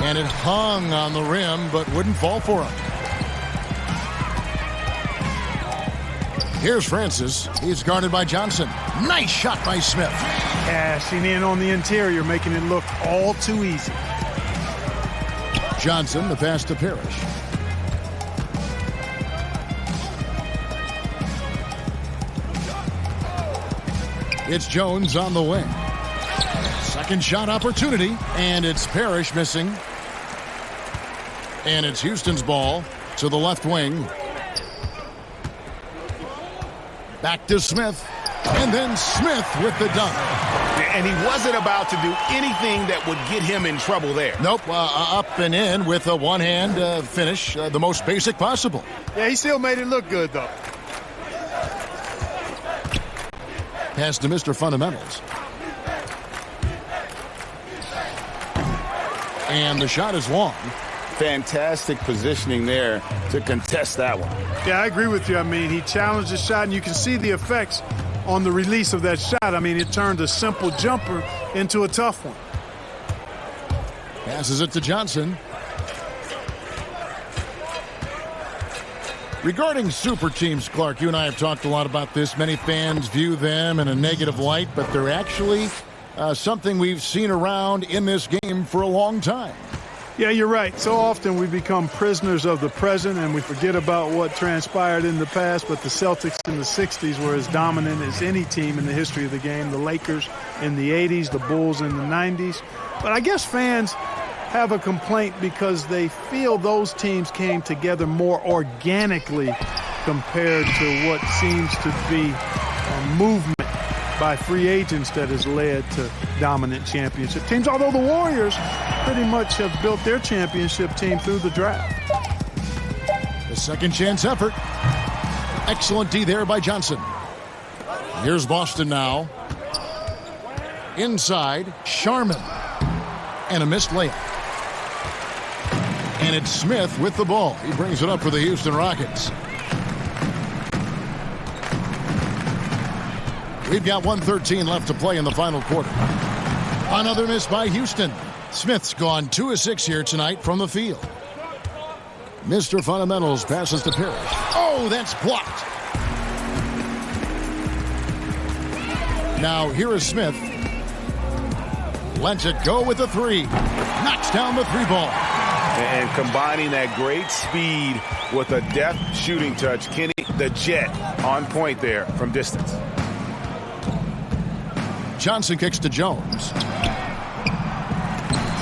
And it hung on the rim, but wouldn't fall for him. Here's Francis. He's guarded by Johnson. Nice shot by Smith. Cashing in on the interior, making it look all too easy. Johnson, the pass to Parrish. It's Jones on the wing. Second shot opportunity, and it's Parrish missing. And it's Houston's ball to the left wing. Back to Smith, and then Smith with the dunk. And he wasn't about to do anything that would get him in trouble there. Nope, up and in with a one-hand finish, the most basic possible. Yeah, he still made it look good, though. Pass to Mr. Fundamentals. And the shot is long. Fantastic positioning there to contest that one. Yeah, I agree with you. I mean, he challenged the shot, and you can see the effects on the release of that shot. I mean, it turned a simple jumper into a tough one. Passes it to Johnson. Regarding super teams, Clark, you and I have talked a lot about this. Many fans view them in a negative light, but they're actually something we've seen around in this game for a long time. Yeah, you're right. So often we become prisoners of the present and we forget about what transpired in the past, but the Celtics in the 60s were as dominant as any team in the history of the game. The Lakers in the 80s, the Bulls in the 90s. But I guess fans have a complaint because they feel those teams came together more organically compared to what seems to be a movement by free agents that has led to dominant championship teams, although the Warriors pretty much have built their championship team through the draft. The second chance effort. Excellent D there by Johnson. Here's Boston now. Inside, Sharman. And a missed layup. And it's Smith with the ball. He brings it up for the Houston Rockets. We've got 1:13 left to play in the final quarter. Another miss by Houston. Smith's gone 2 of 6 here tonight from the field. Mr. Fundamentals passes to Parrish. Oh, that's blocked. Now here is Smith. Lets it go with the three. Knocks down the three ball. And combining that great speed with a deft shooting touch, Kenny the Jet on point there from distance. Johnson kicks to Jones.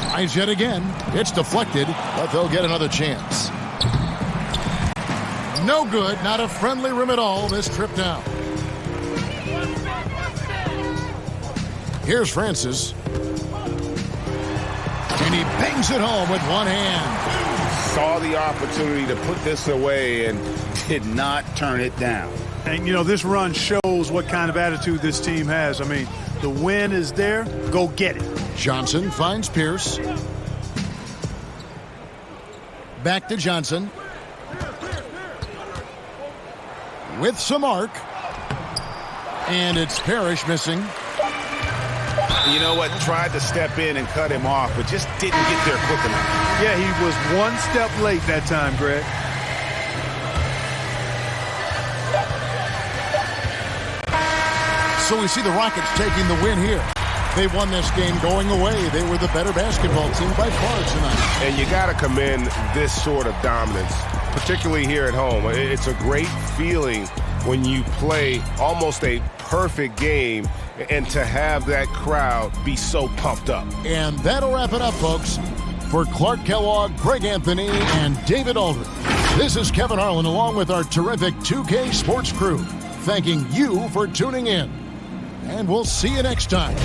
Tries yet again. It's deflected, but they'll get another chance. No good. Not a friendly rim at all this trip down. Here's Francis. And he bangs it home with one hand. Saw the opportunity to put this away and did not turn it down. And, you know, this run shows what kind of attitude this team has. I mean, the win is there. Go get it. Johnson finds Pierce. Back to Johnson. With some arc. And it's Parrish missing. You know what? Tried to step in and cut him off, but just didn't get there quick enough. Yeah, he was one step late that time, Greg. So we see the Rockets taking the win here. They won this game going away. They were the better basketball team by far tonight. And you got to commend this sort of dominance, particularly here at home. It's a great feeling when you play almost a perfect game and to have that crowd be so pumped up. And that'll wrap it up, folks. For Clark Kellogg, Greg Anthony, and David Aldridge, this is Kevin Harlan along with our terrific 2K Sports crew, thanking you for tuning in. And we'll see you next time.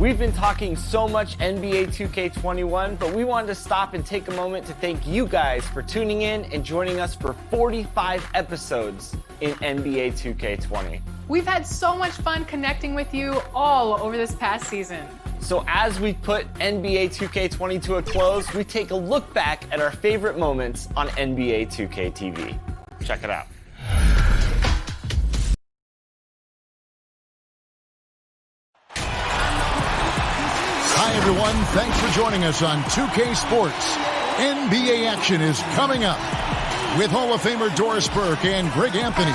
We've been talking so much NBA 2K21, but we wanted to stop and take a moment to thank you guys for tuning in and joining us for 45 episodes in NBA 2K20. We've had so much fun connecting with you all over this past season. So as we put NBA 2K20 to a close, we take a look back at our favorite moments on NBA 2K TV. Check it out. Hi, everyone. Thanks for joining us on 2K Sports. NBA action is coming up with Hall of Famer Doris Burke and Greg Anthony.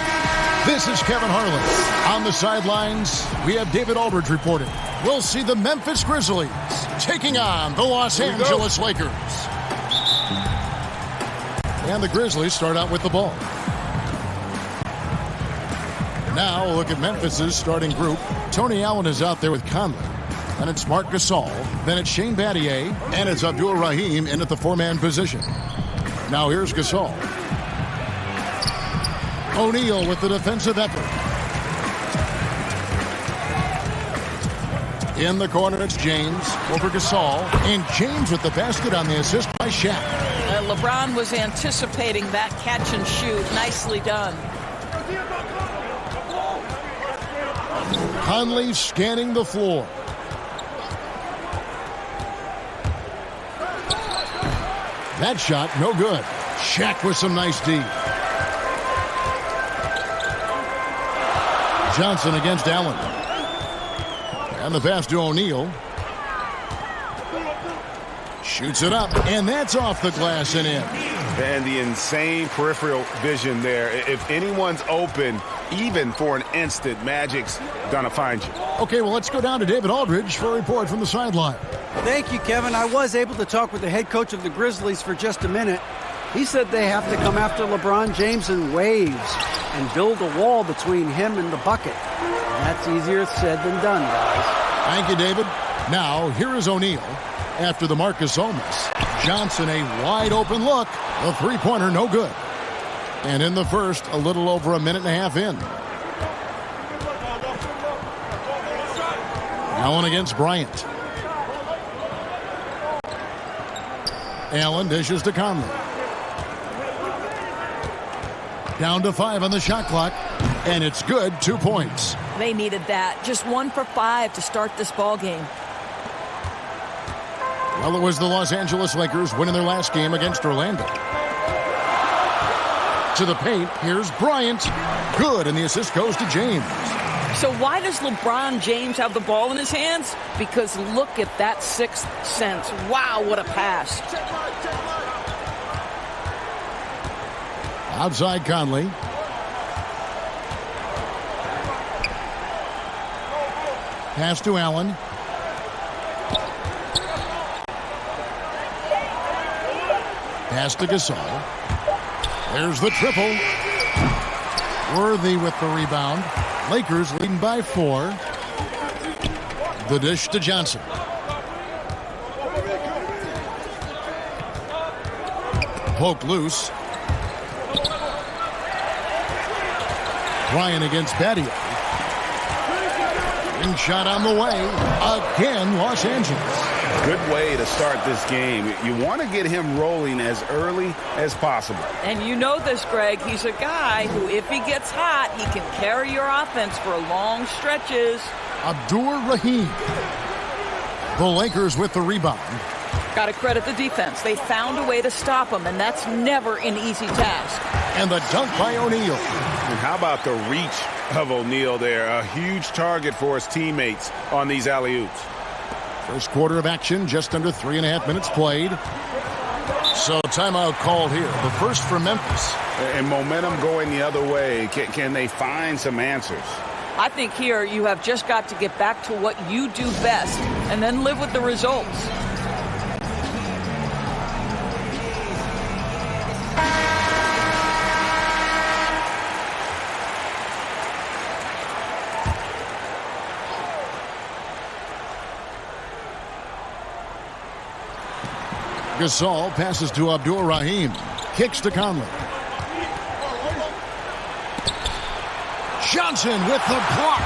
This is Kevin Harlan. On the sidelines, we have David Aldridge reporting. We'll see the Memphis Grizzlies taking on the Los Angeles Lakers. And the Grizzlies start out with the ball. Now, a look at Memphis's starting group. Tony Allen is out there with Conley. And it's Marc Gasol. Then it's Shane Battier. And it's Abdul Rahim in at the four-man position. Now here's Gasol. O'Neal with the defensive effort. In the corner, it's James over Gasol. And James with the basket on the assist by Shaq. LeBron was anticipating that catch and shoot. Nicely done. Conley scanning the floor. That shot, no good. Shaq with some nice D. Johnson against Allen. And the pass to O'Neal. Shoots it up, and that's off the glass and in. And the insane peripheral vision there. If anyone's open, even for an instant, Magic's gonna find you. Okay, well, let's go down to David Aldridge for a report from the sideline. Thank you, Kevin. I was able to talk with the head coach of the Grizzlies for just a minute. He said they have to come after LeBron James in waves and build a wall between him and the bucket. That's easier said than done, guys. Thank you, David. Now, here is O'Neal after the Marc Gasol miss. Johnson, a wide open look. The three-pointer, no good. And in the first, a little over a minute and a half in. Allen against Bryant. Allen dishes to Conley. Down to 5 on the shot clock, and it's good, 2 points. They needed that. Just 1 for 5 to start this ball game. Well, it was the Los Angeles Lakers winning their last game against Orlando. To the paint, here's Bryant. Good, and the assist goes to James. So why does LeBron James have the ball in his hands? Because look at that sixth sense. Wow, what a pass. Outside Conley. Pass to Allen. Pass to Gasol. There's the triple. Worthy with the rebound. Lakers leading by 4. The dish to Johnson. Poke loose. Ryan against Battier. And shot on the way. Again, Los Angeles. Good way to start this game. You want to get him rolling as early as possible. And you know this, Greg. He's a guy who, if he gets hot, he can carry your offense for long stretches. Abdul Rahim. The Lakers with the rebound. Got to credit the defense. They found a way to stop him, and that's never an easy task. And the dunk by O'Neal. And how about the reach of O'Neal there? A huge target for his teammates on these alley-oops. First quarter of action, just under 3.5 minutes played. So timeout called here. The first for Memphis. And momentum going the other way. Can they find some answers? I think here you have just got to get back to what you do best and then live with the results. Gasol passes to Abdul Rahim. Kicks to Conley. Johnson with the block.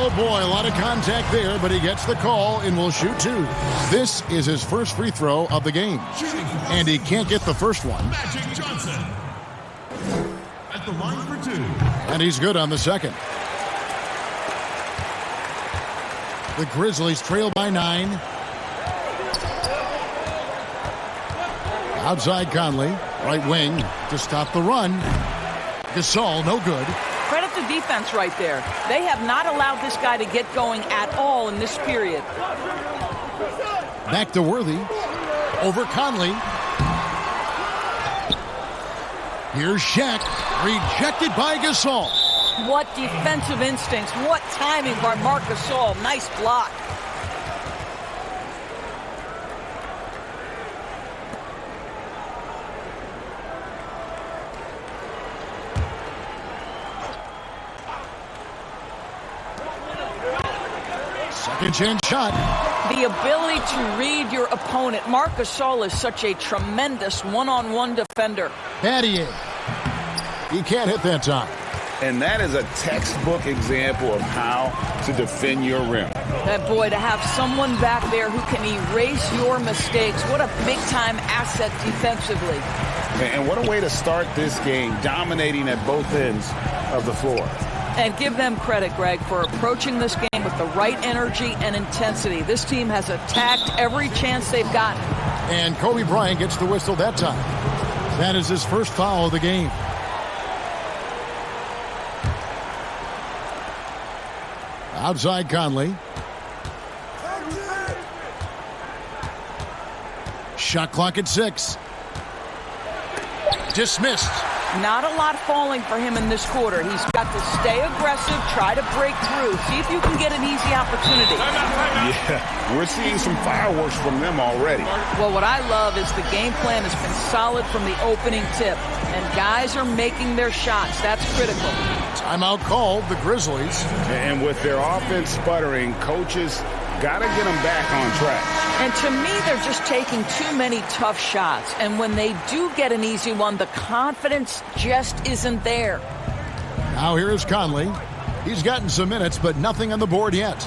Oh, boy, a lot of contact there, but he gets the call and will shoot two. This is his first free throw of the game, and he can't get the first one. Magic Johnson at the line for two. And he's good on the second. The Grizzlies trail by 9. Outside Conley, right wing to stop the run. Gasol, no good. Credit the defense right there. They have not allowed this guy to get going at all in this period. Back to Worthy. Over Conley. Here's Shaq. Rejected by Gasol. What defensive instincts. What timing by Marc Gasol. Nice block. Second chance shot. The ability to read your opponent. Marc Gasol is such a tremendous one-on-one defender. Battier. He can't hit that time. And that is a textbook example of how to defend your rim. That boy, to have someone back there who can erase your mistakes. What a big-time asset defensively. And what a way to start this game, dominating at both ends of the floor. And give them credit, Greg, for approaching this game with the right energy and intensity. This team has attacked every chance they've gotten. And Kobe Bryant gets the whistle that time. That is his first foul of the game. Outside Conley. Shot clock at 6. Dismissed. Not a lot falling for him in this quarter. He's got to stay aggressive, try to break through, see if you can get an easy opportunity. Yeah, we're seeing some fireworks from them already. Well, what I love is the game plan has been solid from the opening tip, and guys are making their shots. That's critical. Timeout called, the Grizzlies. And with their offense sputtering, coaches got to get them back on track. And to me, they're just taking too many tough shots. And when they do get an easy one, the confidence just isn't there. Now here is Conley. He's gotten some minutes, but nothing on the board yet.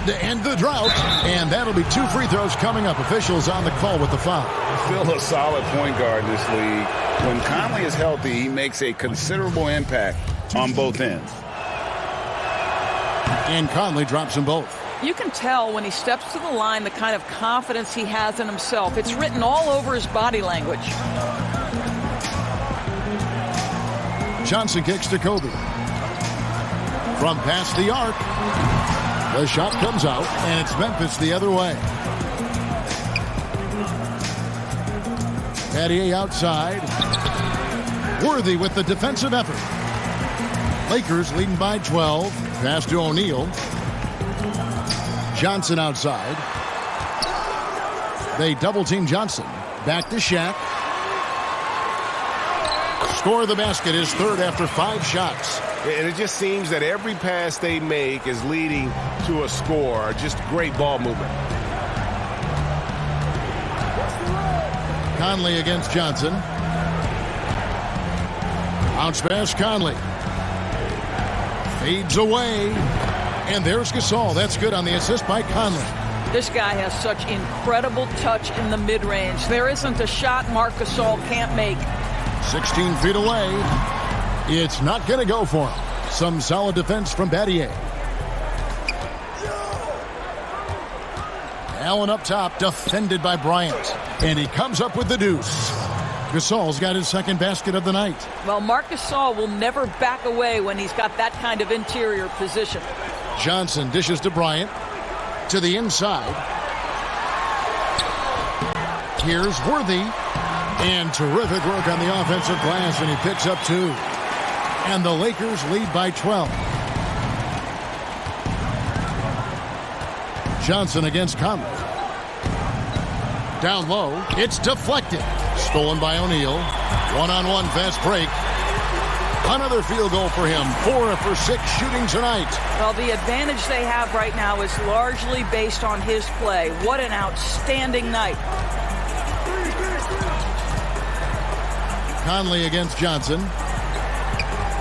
To end the drought, and that'll be 2 free throws coming up. Officials on the call with the foul. Still a solid point guard in this league. When Conley is healthy, he makes a considerable impact on both ends. And Conley drops them both. You can tell when he steps to the line the kind of confidence he has in himself. It's written all over his body language. Johnson kicks to Kobe. From past the arc. The shot comes out, and it's Memphis the other way. Battier outside. Worthy with the defensive effort. Lakers leading by 12. Pass to O'Neal. Johnson outside. They double-team Johnson. Back to Shaq. Score the basket, his third after 5 shots. And it just seems that every pass they make is leading to a score. Just great ball movement. Conley against Johnson. Bounce pass, Conley. Fades away. And there's Gasol. That's good on the assist by Conley. This guy has such incredible touch in the mid-range. There isn't a shot Marc Gasol can't make. 16 feet away. It's not going to go for him. Some solid defense from Battier. Allen up top, defended by Bryant. And he comes up with the deuce. Gasol's got his second basket of the night. Well, Marc Gasol will never back away when he's got that kind of interior position. Johnson dishes to Bryant. To the inside. Here's Worthy. And terrific work on the offensive glass, and he picks up 2. And the Lakers lead by 12. Johnson against Conley. Down low. It's deflected. Stolen by O'Neal. One-on-one fast break. Another field goal for him. 4 for 6 shooting tonight. Well, the advantage they have right now is largely based on his play. What an outstanding night. Conley against Johnson.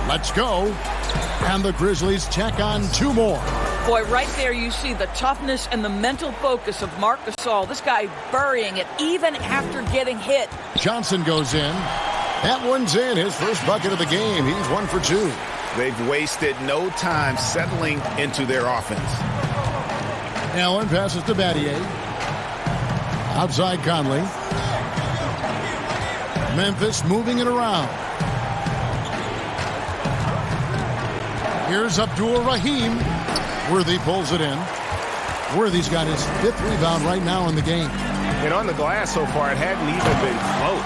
Let's go. And the Grizzlies check on 2 more. Boy, right there you see the toughness and the mental focus of Marc Gasol. This guy burying it even after getting hit. Johnson goes in. That one's in. His first bucket of the game. He's 1 for 2. They've wasted no time settling into their offense. Allen passes to Battier. Outside Conley. Memphis moving it around. Here's Abdul-Rahim. Worthy pulls it in. Worthy's got his 5th rebound right now in the game. And on the glass so far, it hadn't even been close.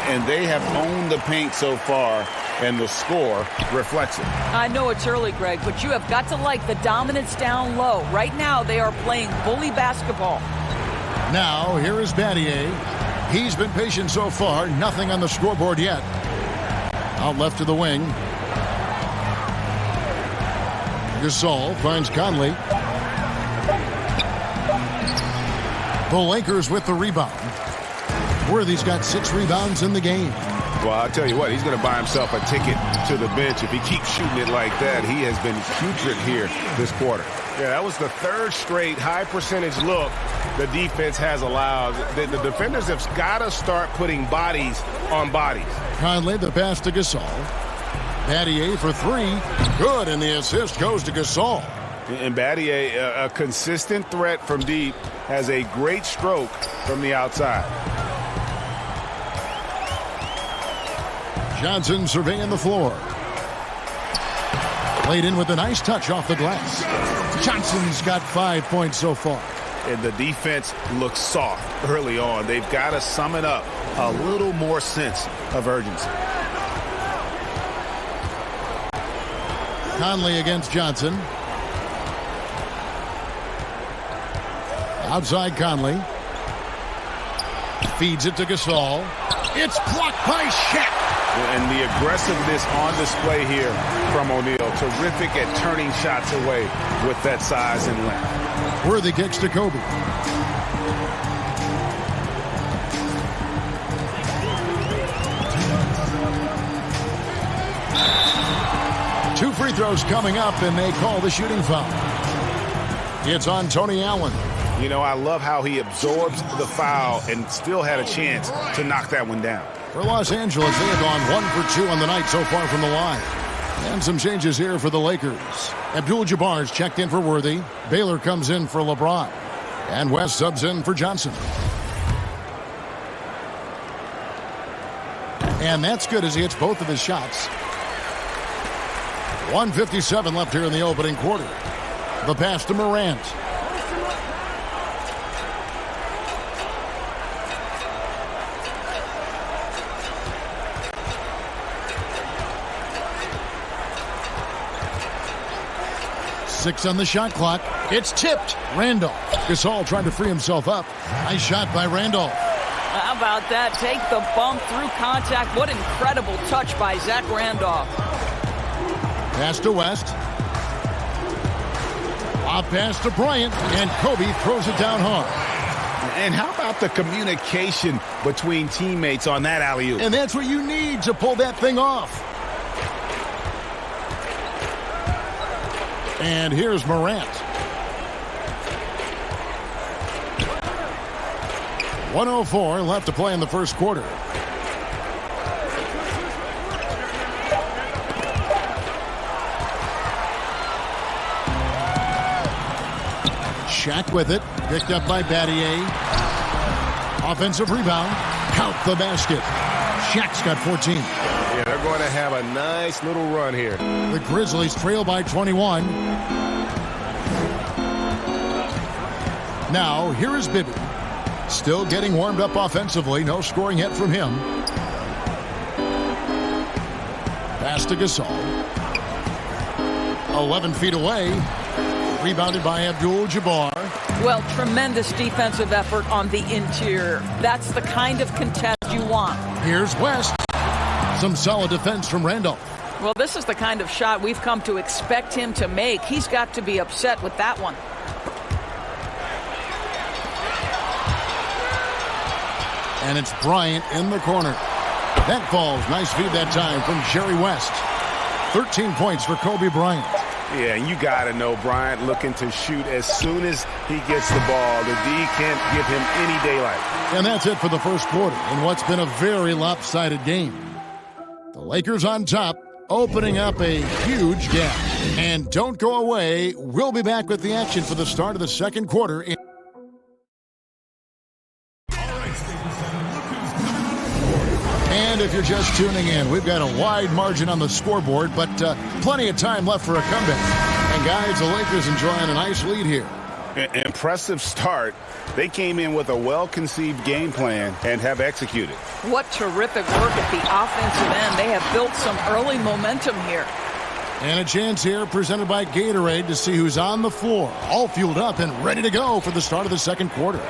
And they have owned the paint so far, and the score reflects it. I know it's early, Greg, but you have got to like the dominance down low. Right now, they are playing bully basketball. Now, here is Battier. He's been patient so far. Nothing on the scoreboard yet. Out left to the wing. Gasol finds Conley. The Lakers with the rebound. Worthy's got 6 rebounds in the game. Well, I'll tell you what, he's going to buy himself a ticket to the bench. If he keeps shooting it like that, he has been putrid here this quarter. Yeah, that was the 3rd straight high percentage look the defense has allowed. The defenders have got to start putting bodies on bodies. Conley, the pass to Gasol. Battier for 3. Good, and the assist goes to Gasol. And Battier, a consistent threat from deep, has a great stroke from the outside. Johnson surveying the floor. Laid in with a nice touch off the glass. Johnson's got 5 points so far. And the defense looks soft early on. They've got to sum it up. A little more sense of urgency. Conley against Johnson. Outside Conley. Feeds it to Gasol. It's blocked by Shaq. And the aggressiveness on display here from O'Neal. Terrific at turning shots away with that size and length. Worthy kicks to Kobe. Two free throws coming up, and they call the shooting foul. It's on Tony Allen. You know, I love how he absorbs the foul and still had a chance to knock that one down. For Los Angeles, they have gone 1 for 2 on the night so far from the line. And some changes here for the Lakers. Abdul-Jabbar's checked in for Worthy. Baylor comes in for LeBron. And West subs in for Johnson. And that's good as he hits both of his shots. 1:57 left here in the opening quarter. The pass to Morant. Six on the shot clock. It's tipped. Randolph. Gasol trying to free himself up. Nice shot by Randolph. How about that? Take the bump through contact. What incredible touch by Zach Randolph. Pass to West. Lob pass to Bryant. And Kobe throws it down hard. And how about the communication between teammates on that alley-oop? And that's what you need to pull that thing off. And here's Morant. 1:04 left to play in the first quarter. Shaq with it. Picked up by Battier. Offensive rebound. Count the basket. Shaq's got 14. Yeah, they're going to have a nice little run here. The Grizzlies trail by 21. Now, here is Bibby. Still getting warmed up offensively. No scoring yet from him. Pass to Gasol. 11 feet away. Rebounded by Abdul-Jabbar. Well, tremendous defensive effort on the interior. That's the kind of contest you want. Here's West. Some solid defense from Randolph. Well, this is the kind of shot we've come to expect him to make. He's got to be upset with that one. And it's Bryant in the corner. That falls. Nice feed that time from Jerry West. 13 points for Kobe Bryant. Yeah, and you got to know Bryant looking to shoot as soon as he gets the ball. The D can't give him any daylight. And that's it for the first quarter in what's been a very lopsided game. The Lakers on top, opening up a huge gap. And don't go away. We'll be back with the action for the start of the second quarter. And if you're just tuning in, we've got a wide margin on the scoreboard, but plenty of time left for a comeback. And guys, the Lakers enjoying a nice lead here. Impressive start. They came in with a well-conceived game plan and have executed. What terrific work at the offensive end. They have built some early momentum here. And a chance here presented by Gatorade to see who's on the floor, all fueled up and ready to go for the start of the second quarter.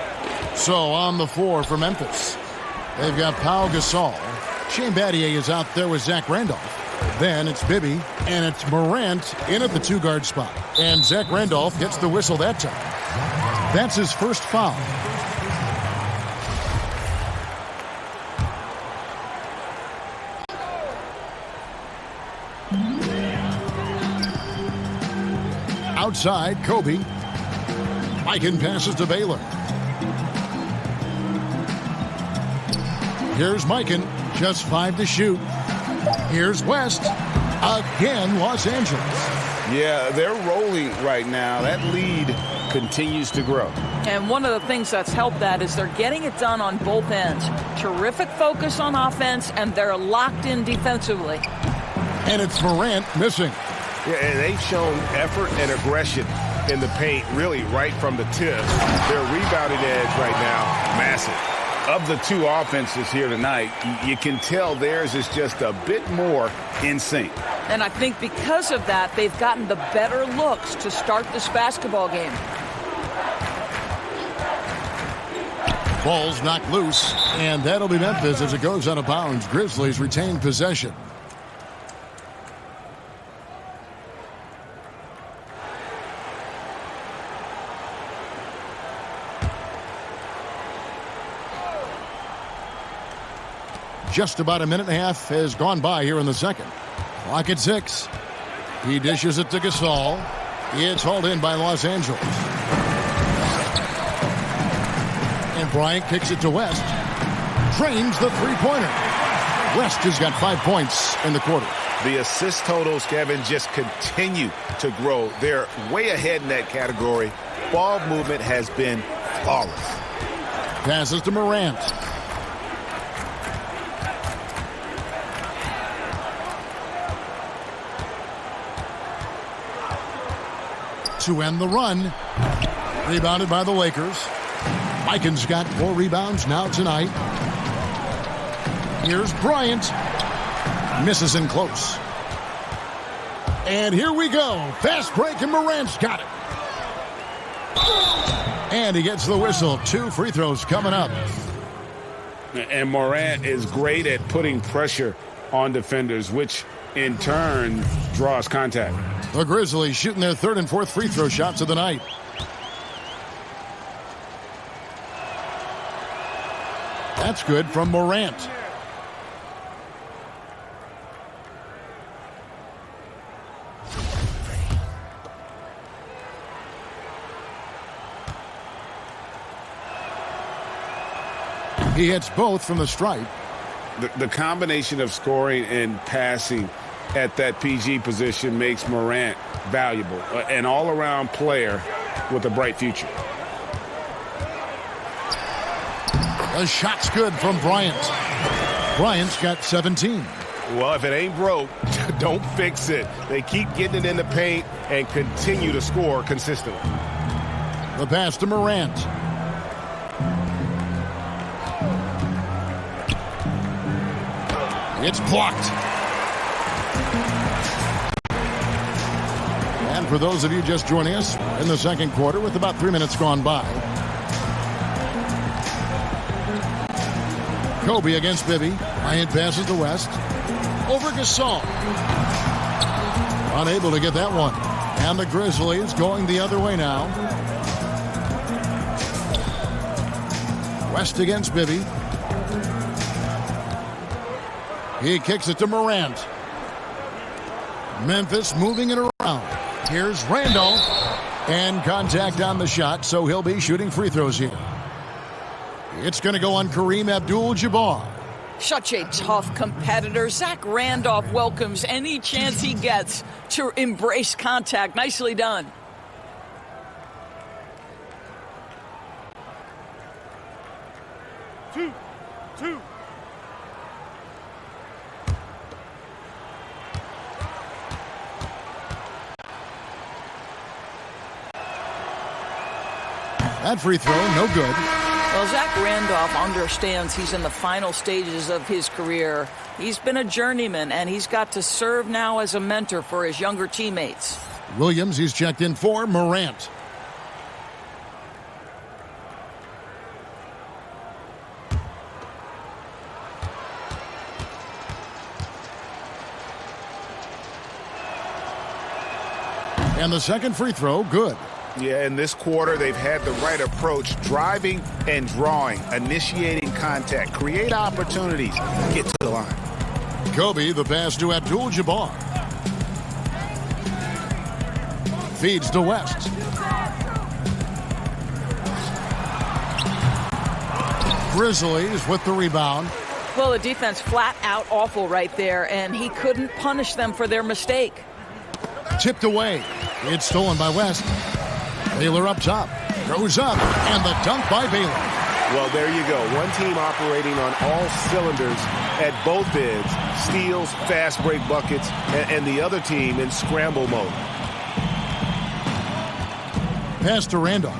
So on the floor for Memphis, they've got Pau Gasol. Shane Battier is out there with Zach Randolph. Then it's Bibby, and it's Morant in at the two-guard spot. And Zach Randolph gets the whistle that time. That's his first foul. Outside, Kobe. Mikan passes to Baylor. Here's Mikan, just 5 to shoot. Here's West. Again, Los Angeles. Yeah, they're rolling right now. That lead continues to grow. And one of the things that's helped that is they're getting it done on both ends. Terrific focus on offense, and they're locked in defensively. And it's Morant missing. Yeah, and they've shown effort and aggression in the paint, really right from the tip. Their rebounding edge right now, massive. Of the two offenses here tonight, you can tell theirs is just a bit more in sync. And I think because of that, they've gotten the better looks to start this basketball game. Ball's knocked loose, and that'll be Memphis as it goes out of bounds. Grizzlies retain possession. Just about a minute and a half has gone by here in the second. Clock at 6. He dishes it to Gasol. It's hauled in by Los Angeles. And Bryant kicks it to West. Drains the three-pointer. West has got 5 points in the quarter. The assist totals, Kevin, just continue to grow. They're way ahead in that category. Ball movement has been flawless. Passes to Morant. To end the run. Rebounded by the Lakers. Mikan's got 4 rebounds now tonight. Here's Bryant. Misses in close. And here we go. Fast break, and Morant's got it. And he gets the whistle. 2 free throws coming up. And Morant is great at putting pressure on defenders, which in turn draws contact. The Grizzlies shooting their 3rd and 4th free throw shots of the night. That's good from Morant. He hits both from the stripe. The combination of scoring and passing at that PG position makes Morant valuable, an all-around player with a bright future. The shot's good from Bryant. Bryant's got 17. Well, if it ain't broke, don't fix it. They keep getting it in the paint and continue to score consistently. The pass to Morant. It's blocked. And for those of you just joining us in the second quarter with about 3 minutes gone by. Kobe against Bibby. Bryant passes to West. Over Gasol. Unable to get that one. And the Grizzlies going the other way now. West against Bibby. He kicks it to Morant. Memphis moving it around. Here's Randolph. And contact on the shot, so he'll be shooting free throws here. It's going to go on Kareem Abdul-Jabbar. Such a tough competitor. Zach Randolph welcomes any chance he gets to embrace contact. Nicely done. Two. That free throw, no good. Well, Zach Randolph understands he's in the final stages of his career. He's been a journeyman, and he's got to serve now as a mentor for his younger teammates. Williams, he's checked in for Morant. And the second free throw, good. Yeah, in this quarter, they've had the right approach, driving and drawing, initiating contact, create opportunities, get to the line. Kobe, the pass to Abdul-Jabbar. Feeds to West. Grizzlies with the rebound. Well, the defense flat out awful right there, and he couldn't punish them for their mistake. Tipped away. It's stolen by West. Baylor up top. Goes up. And the dunk by Baylor. Well, there you go. One team operating on all cylinders at both ends. Steals, fast break buckets, and the other team in scramble mode. Pass to Randolph.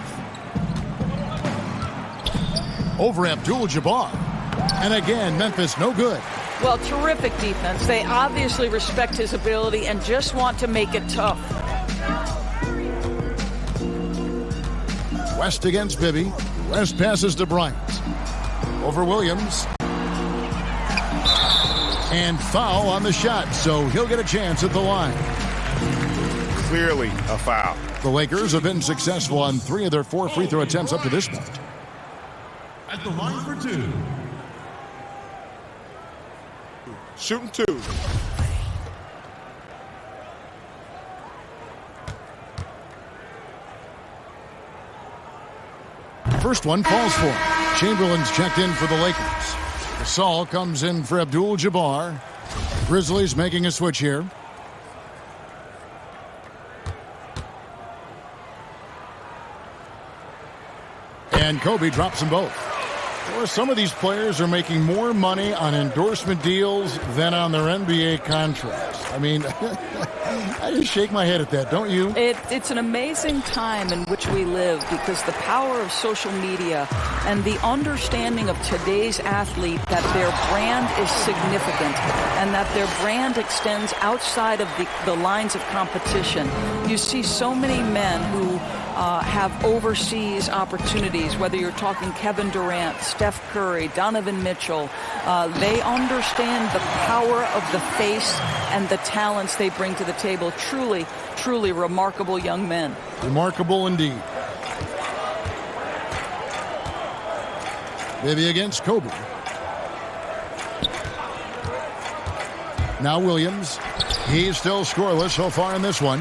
Over Abdul-Jabbar. And again, Memphis no good. Well, terrific defense. They obviously respect his ability and just want to make it tough. West against Bibby. West passes to Bryant. Over Williams. And foul on the shot, so he'll get a chance at the line. Clearly a foul. The Lakers have been successful on 3 of their 4 free throw attempts up to this point. At the line for 2. Shooting 2. First one falls for him. Chamberlain's checked in for the Lakers. Gasol comes in for Abdul-Jabbar. Grizzlies making a switch here. And Kobe drops them both. Well, some of these players are making more money on endorsement deals than on their NBA contracts. I mean, I just shake my head at that, don't you? It's an amazing time in which we live because the power of social media and the understanding of today's athlete that their brand is significant and that their brand extends outside of the lines of competition. You see so many men who have overseas opportunities, whether you're talking Kevin Durant, Steph Curry, Donovan Mitchell. They understand the power of the face and the talents they bring to the table. Truly, truly remarkable young men. Remarkable indeed. Maybe against Kobe. Now Williams. He's still scoreless so far in this one.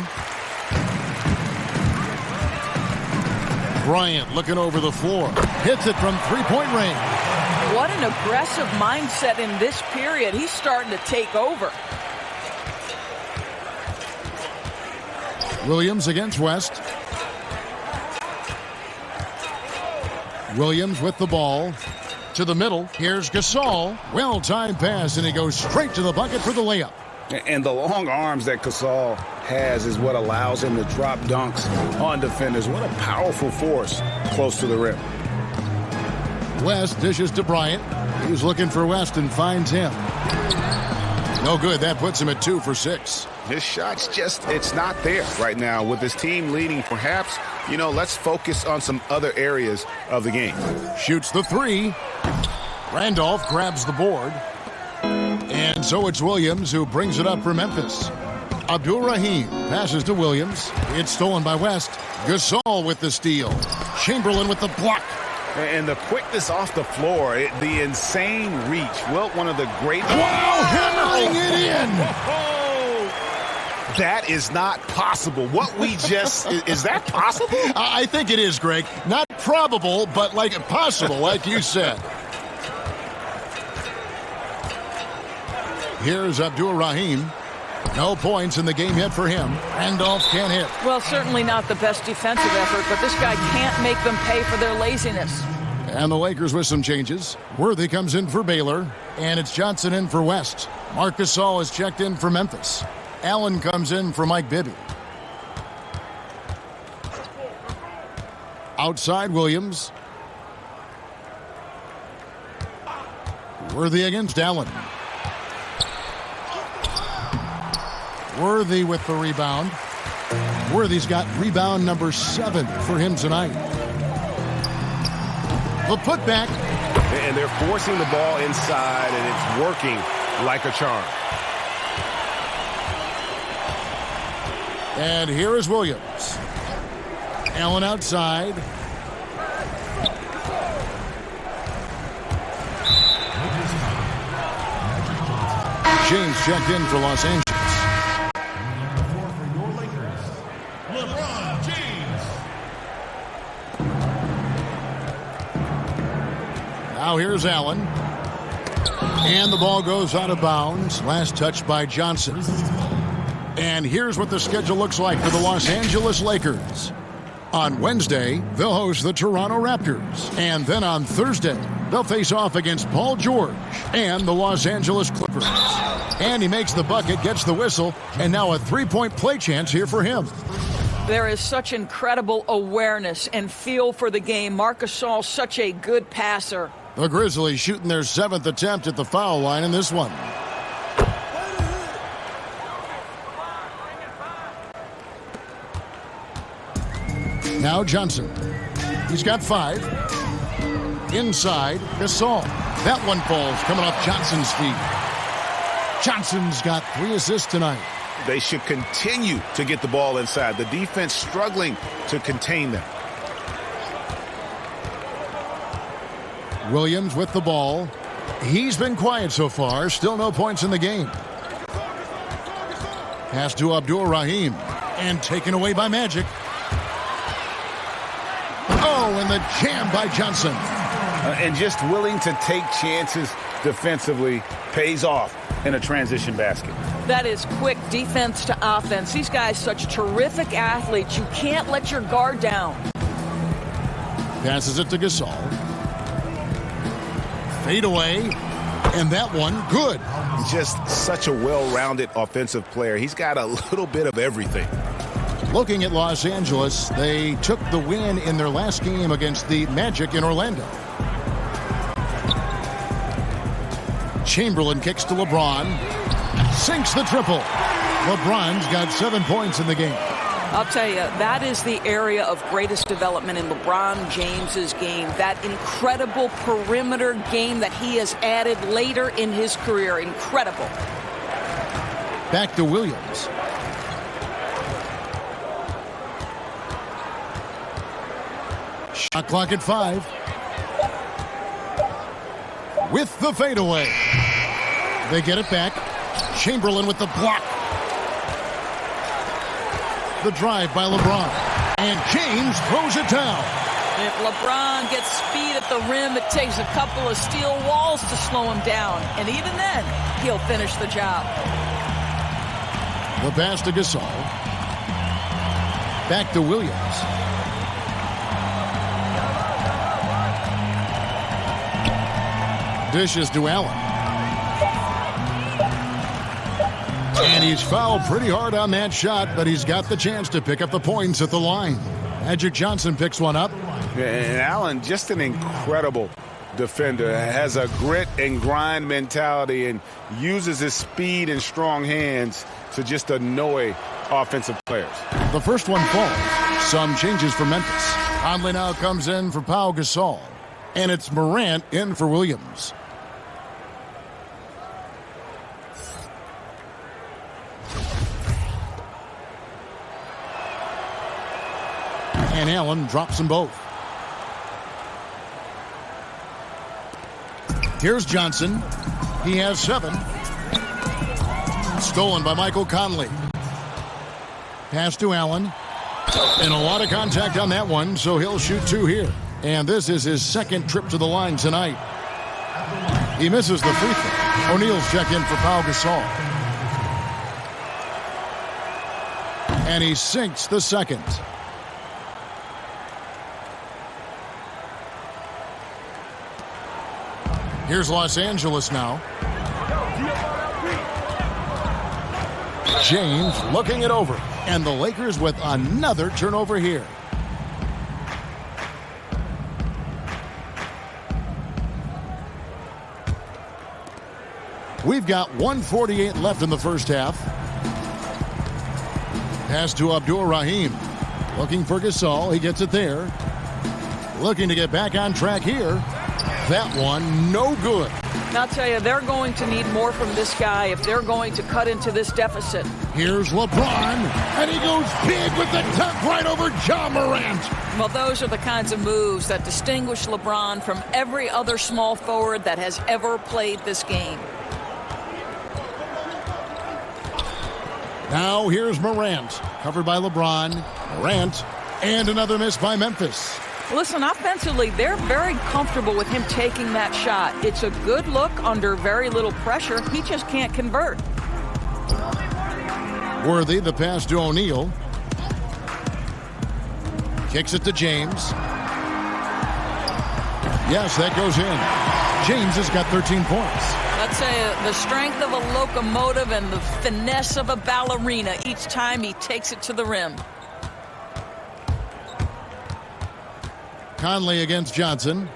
Bryant looking over the floor. Hits it from three-point range. What an aggressive mindset in this period. He's starting to take over. Williams against West. Williams with the ball. To the middle. Here's Gasol. Well-timed pass, and he goes straight to the bucket for the layup. And the long arms that Gasol has is what allows him to drop dunks on defenders. What a powerful force close to the rim. West dishes to Bryant. He's looking for West and finds him. No good. That puts him at 2 for 6. His shot's it's not there right now with his team leading. Perhaps, let's focus on some other areas of the game. Shoots the 3. Randolph grabs the board. And so it's Williams who brings it up for Memphis. Abdul-Rahim passes to Williams. It's stolen by West. Gasol with the steal. Chamberlain with the block. And the quickness off the floor, the insane reach. Wilt, one of the great... Wow, hammering it in! That is not possible. What we just, is that possible? I think it is, Greg. Not probable, but like possible, like you said. Here's Abdur-Rahim. No points in the game yet for him. Randolph can't hit. Well, certainly not the best defensive effort, but this guy can't make them pay for their laziness. And the Lakers with some changes. Worthy comes in for Baylor, and it's Johnson in for West. Marc Gasol is checked in for Memphis. Allen comes in for Mike Bibby. Outside Williams. Worthy against Allen. Worthy with the rebound. Worthy's got rebound number 7 for him tonight. The putback. And they're forcing the ball inside, and it's working like a charm. And here is Williams. Allen outside. James checked in for Los Angeles. Now here's Allen. And the ball goes out of bounds. Last touch by Johnson. And here's what the schedule looks like for the Los Angeles Lakers. On Wednesday, they'll host the Toronto Raptors. And then on Thursday, they'll face off against Paul George and the Los Angeles Clippers. And he makes the bucket, gets the whistle, and now a three-point play chance here for him. There is such incredible awareness and feel for the game. Marc Gasol, such a good passer. The Grizzlies shooting their 7th attempt at the foul line in this one. Now Johnson. He's got 5. Inside, Gasol. That one falls coming off Johnson's feet. Johnson's got 3 assists tonight. They should continue to get the ball inside. The defense struggling to contain them. Williams with the ball. He's been quiet so far. Still no points in the game. Pass to Abdur-Rahim. And taken away by Magic. Oh, and the jam by Johnson. And just willing to take chances defensively pays off in a transition basket. That is quick defense to offense. These guys, such terrific athletes. You can't let your guard down. Passes it to Gasol. Fade away. And that one, good. Just such a well-rounded offensive player. He's got a little bit of everything. Looking at Los Angeles, they took the win in their last game against the Magic in Orlando. Chamberlain kicks to LeBron. Sinks the triple. LeBron's got 7 points in the game. I'll tell you, that is the area of greatest development in LeBron James's game. That incredible perimeter game that he has added later in his career. Incredible. Back to Williams. Shot clock at 5. With the fadeaway. They get it back. Chamberlain with the block. The drive by LeBron. And James throws it down. If LeBron gets speed at the rim, it takes a couple of steel walls to slow him down. And even then, he'll finish the job. The pass to Gasol. Back to Williams. Dishes to Allen. And he's fouled pretty hard on that shot, but he's got the chance to pick up the points at the line. Magic Johnson picks one up. And Allen, just an incredible defender. Has a grit and grind mentality and uses his speed and strong hands to just annoy offensive players. The first one falls. Some changes for Memphis. Conley now comes in for Pau Gasol. And it's Morant in for Williams. And Allen drops them both. Here's Johnson. He has 7. Stolen by Michael Conley. Pass to Allen. And a lot of contact on that one, so he'll shoot 2 here. And this is his second trip to the line tonight. He misses the free throw. O'Neal's checked in for Pau Gasol. And he sinks the second. Here's Los Angeles now. James looking it over. And the Lakers with another turnover here. We've got 1:48 left in the first half. Pass to Abdur-Rahim. Looking for Gasol. He gets it there. Looking to get back on track here. That one, no good. I'll tell you, they're going to need more from this guy if they're going to cut into this deficit. Here's LeBron, and he goes big with the tuck right over Ja Morant. Well, those are the kinds of moves that distinguish LeBron from every other small forward that has ever played this game. Now here's Morant, covered by LeBron. Morant, and another miss by Memphis. Listen, offensively, they're very comfortable with him taking that shot. It's a good look under very little pressure. He just can't convert. Worthy, the pass to O'Neal. Kicks it to James. Yes, that goes in. James has got 13 points. Let's say the strength of a locomotive and the finesse of a ballerina each time he takes it to the rim. Conley against Johnson.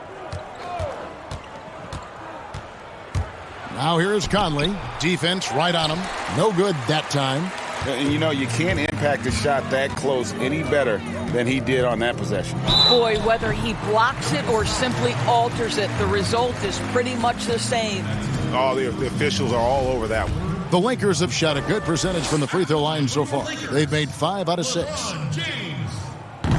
Now here's Conley. Defense right on him. No good that time. And you know, you can't impact a shot that close any better than he did on that possession. Boy, whether he blocks it or simply alters it, the result is pretty much the same. Oh, the officials are all over that one. The Lakers have shot a good percentage from the free throw line so far. They've made 5 out of 6.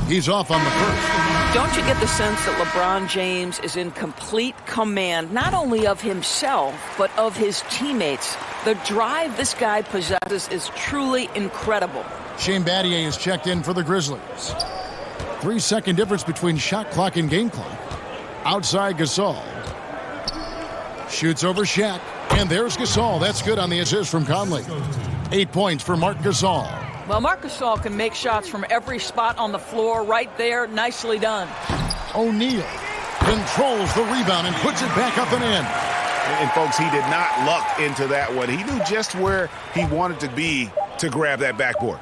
He's off on the first. Don't you get the sense that LeBron James is in complete command, not only of himself, but of his teammates? The drive this guy possesses is truly incredible. Shane Battier is checked in for the Grizzlies. 3-second difference between shot clock and game clock. Outside Gasol. Shoots over Shaq. And there's Gasol. That's good on the assist from Conley. 8 points for Marc Gasol. Well, Marc Gasol can make shots from every spot on the floor right there. Nicely done. O'Neal controls the rebound and puts it back up and in. And folks, he did not luck into that one. He knew just where he wanted to be to grab that backboard.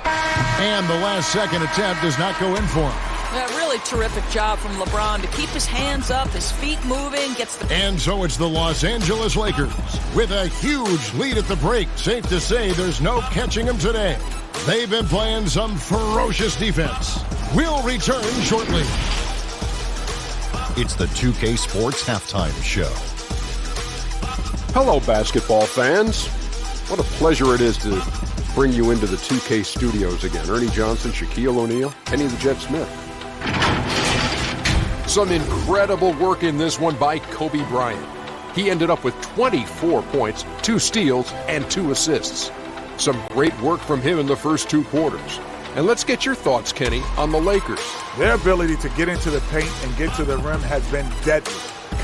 And the last second attempt does not go in for him. Yeah, really terrific job from LeBron to keep his hands up, his feet moving, gets the... And so it's the Los Angeles Lakers with a huge lead at the break. Safe to say there's no catching them today. They've been playing some ferocious defense. We'll return shortly. It's the 2K Sports Halftime Show. Hello, basketball fans. What a pleasure it is to bring you into the 2K studios again. Ernie Johnson, Shaquille O'Neal, Kenny the Jet Smith. Some incredible work in this one by Kobe Bryant. He ended up with 24 points, 2 steals, and 2 assists. Some great work from him in the first 2 quarters. And let's get your thoughts, Kenny, on the Lakers. Their ability to get into the paint and get to the rim has been deadly,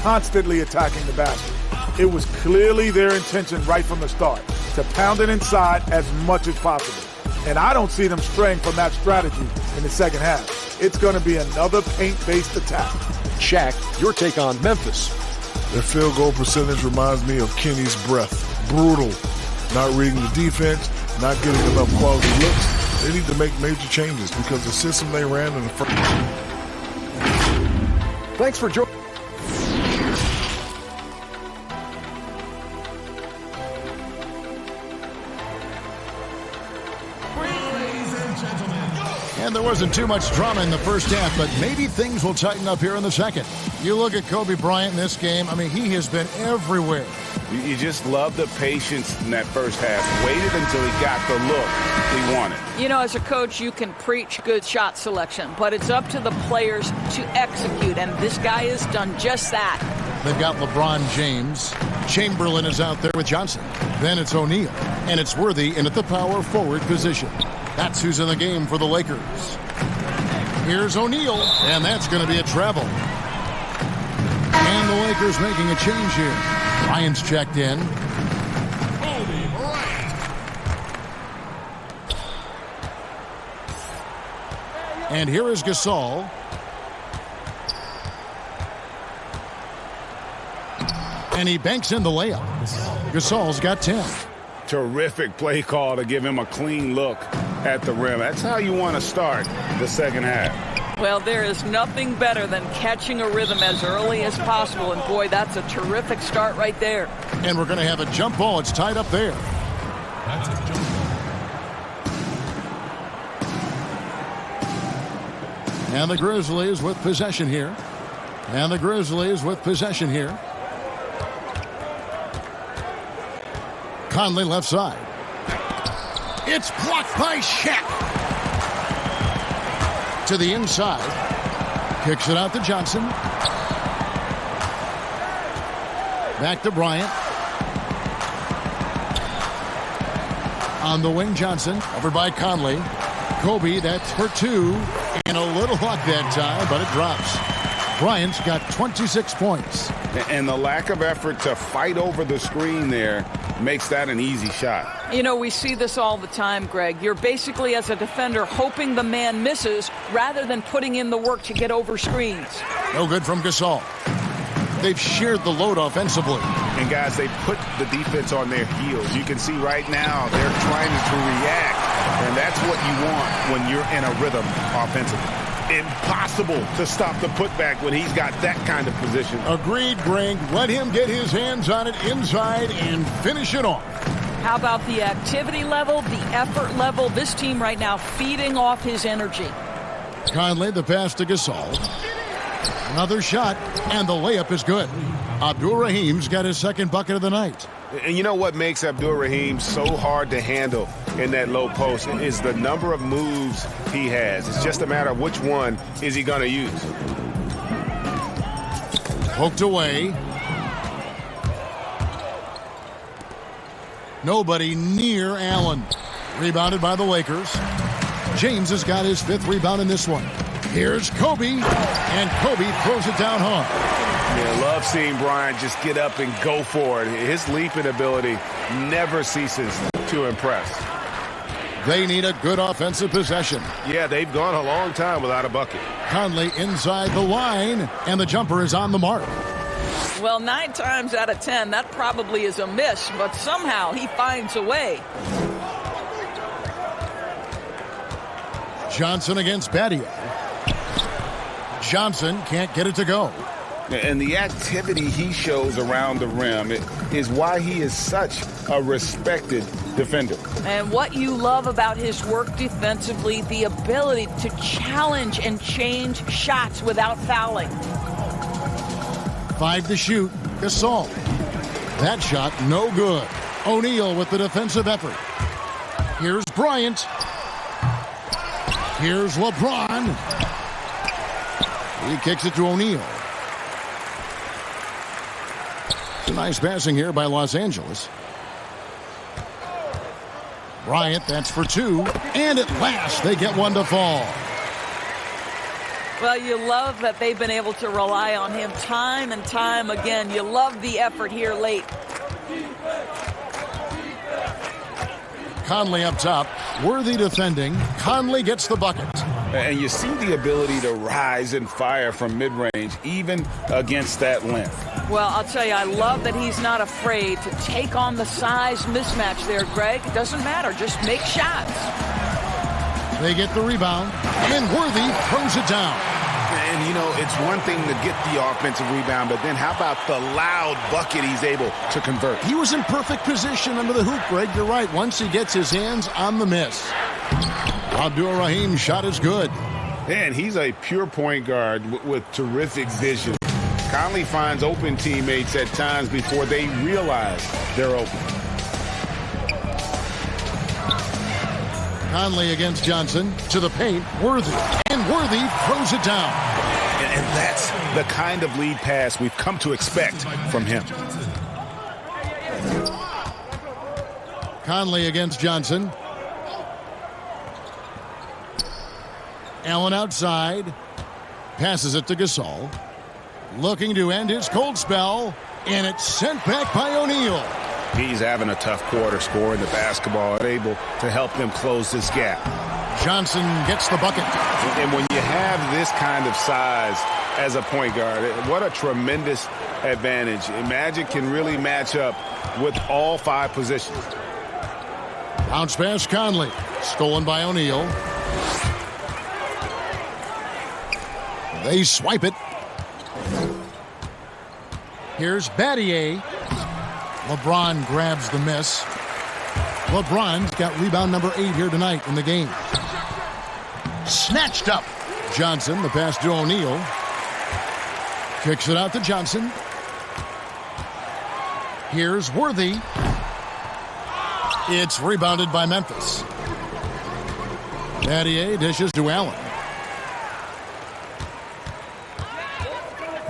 constantly attacking the basket. It was clearly their intention right from the start to pound it inside as much as possible. And I don't see them straying from that strategy in the second half. It's going to be another paint-based attack. Shaq, your take on Memphis. Their field goal percentage reminds me of Kenny's breath. Brutal. Not reading the defense, not getting enough quality looks. They need to make major changes because the system they ran in the first... Thanks for joining. And there wasn't too much drama in the first half, but maybe things will tighten up here in the second. You look at Kobe Bryant in this game, I mean, he has been everywhere. You just love the patience in that first half. Waited until he got the look he wanted. You know, as a coach, you can preach good shot selection, but it's up to the players to execute, and this guy has done just that. They've got LeBron James. Chamberlain is out there with Johnson. Then it's O'Neal. And it's Worthy in at the power forward position. That's who's in the game for the Lakers. Here's O'Neal, and that's going to be a travel. And the Lakers making a change here. Bryant's checked in. And here is Gasol. And he banks in the layup. Gasol's got 10. Terrific play call to give him a clean look at the rim. That's how you want to start the second half. Well, there is nothing better than catching a rhythm as early as possible. And, boy, that's a terrific start right there. And we're going to have a jump ball. It's tied up there. That's a jump ball. And the Grizzlies with possession here. And the Grizzlies with possession here. Conley left side. It's blocked by Shaq. To the inside. Kicks it out to Johnson. Back to Bryant. On the wing, Johnson. Over by Conley. Kobe, that's for two. And a little luck that time, but it drops. Bryant's got 26 points. And the lack of effort to fight over the screen there makes that an easy shot. You know, we see this all the time, Greg. You're basically, as a defender, hoping the man misses rather than putting in the work to get over screens. No good from Gasol. They've shared the load offensively. And, guys, they put the defense on their heels. You can see right now they're trying to react, and that's what you want when you're in a rhythm offensively. Impossible to stop the putback when he's got that kind of position. Agreed, Greg. Let him get his hands on it inside and finish it off. How about the activity level, the effort level? This team right now feeding off his energy. Conley, the pass to Gasol. Another shot, and the layup is good. Abdul-Rahim's got his second bucket of the night. And you know what makes Abdul-Rahim so hard to handle in that low post is the number of moves he has. It's just a matter of which one is he going to use. Poked away. Nobody near Allen. Rebounded by the Lakers. James has got his fifth rebound in this one. Here's Kobe, and Kobe throws it down hard. Yeah, love seeing Bryant just get up and go for it. His leaping ability never ceases to impress. They need a good offensive possession. Yeah, they've gone a long time without a bucket. Conley inside the line, and the jumper is on the mark. Well, 9 times out of 10, that probably is a miss, but somehow he finds a way. Johnson against Badia. Johnson can't get it to go. And the activity he shows around the rim is why he is such a respected defender. And what you love about his work defensively, the ability to challenge and change shots without fouling. 5 to shoot. Gasol. That shot, no good. O'Neal with the defensive effort. Here's Bryant. Here's LeBron. He kicks it to O'Neal. It's a nice passing here by Los Angeles. Bryant, that's for 2. And at last, they get one to fall. Well, you love that they've been able to rely on him time and time again. You love the effort here late. Conley up top. Worthy defending. Conley gets the bucket. And you see the ability to rise and fire from mid-range, even against that length. Well, I'll tell you, I love that he's not afraid to take on the size mismatch there, Greg. It doesn't matter. Just make shots. They get the rebound, and Worthy throws it down. And, you know, it's one thing to get the offensive rebound, but then how about the loud bucket he's able to convert? He was in perfect position under the hoop, Greg. You're right. Once he gets his hands on the miss. Abdul-Rahim's shot is good. And he's a pure point guard with terrific vision. Conley finds open teammates at times before they realize they're open. Conley against Johnson to the paint. Worthy. And Worthy throws it down. And that's the kind of lead pass we've come to expect from him. Conley against Johnson. Allen outside. Passes it to Gasol. Looking to end his cold spell. And it's sent back by O'Neal. He's having a tough quarter scoring the basketball, able to help them close this gap. Johnson gets the bucket. And when you have this kind of size as a point guard, what a tremendous advantage. Magic can really match up with all 5 positions. Bounce pass Conley. Stolen by O'Neal. They swipe it. Here's Battier. LeBron grabs the miss. LeBron's got rebound number 8 here tonight in the game. Snatched up. Johnson, the pass to O'Neal. Kicks it out to Johnson. Here's Worthy. It's rebounded by Memphis. Battier dishes to Allen.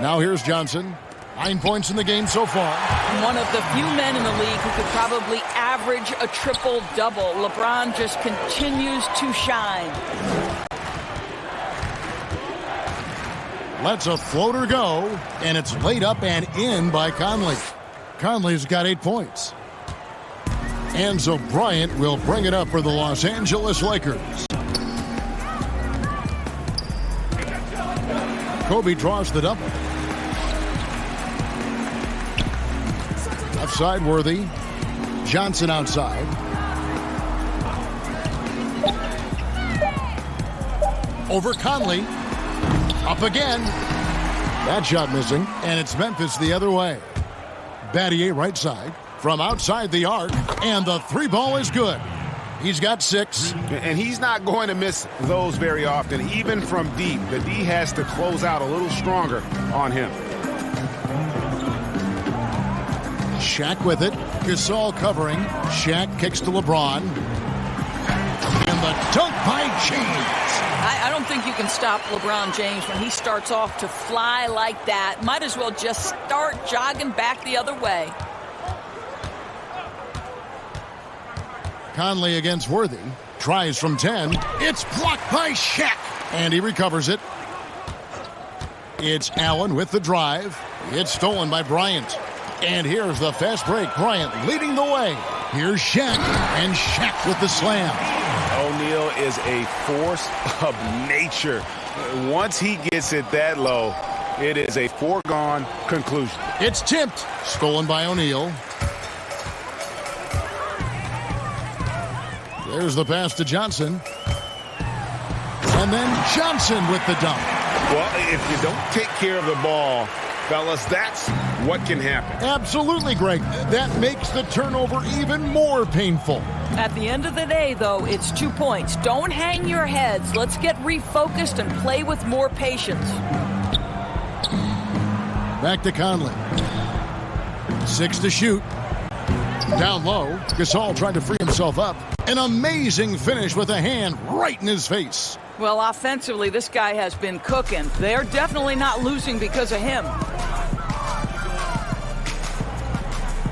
Now here's Johnson. 9 points in the game so far. One of the few men in the league who could probably average a triple-double. LeBron just continues to shine. Lets a floater go, and it's laid up and in by Conley. Conley's got 8 points. Enzo Bryant will bring it up for the Los Angeles Lakers. Kobe draws the double. Left side, Worthy. Johnson outside. Over Conley. Up again. That shot missing, and it's Memphis the other way. Battier right side. From outside the arc, and the 3 ball is good. He's got 6. And he's not going to miss those very often, even from deep. The D has to close out a little stronger on him. Shaq with it. Gasol covering. Shaq kicks to LeBron. And the dunk by James. I don't think you can stop LeBron James when he starts off to fly like that. Might as well just start jogging back the other way. Conley against Worthy. Tries from 10. It's blocked by Shaq. And he recovers it. It's Allen with the drive. It's stolen by Bryant. And here's the fast break. Bryant leading the way. Here's Shaq. And Shaq with the slam. O'Neal is a force of nature. Once he gets it that low, it is a foregone conclusion. It's tipped. Stolen by O'Neal. There's the pass to Johnson. And then Johnson with the dunk. Well, if you don't take care of the ball, fellas, that's what can happen. Absolutely, Greg. That makes the turnover even more painful. At the end of the day, though, it's 2 points. Don't hang your heads. Let's get refocused and play with more patience. Back to Conley. 6 to shoot. Down low. Gasol trying to free himself up. An amazing finish with a hand right in his face. Well, offensively, this guy has been cooking. They're definitely not losing because of him.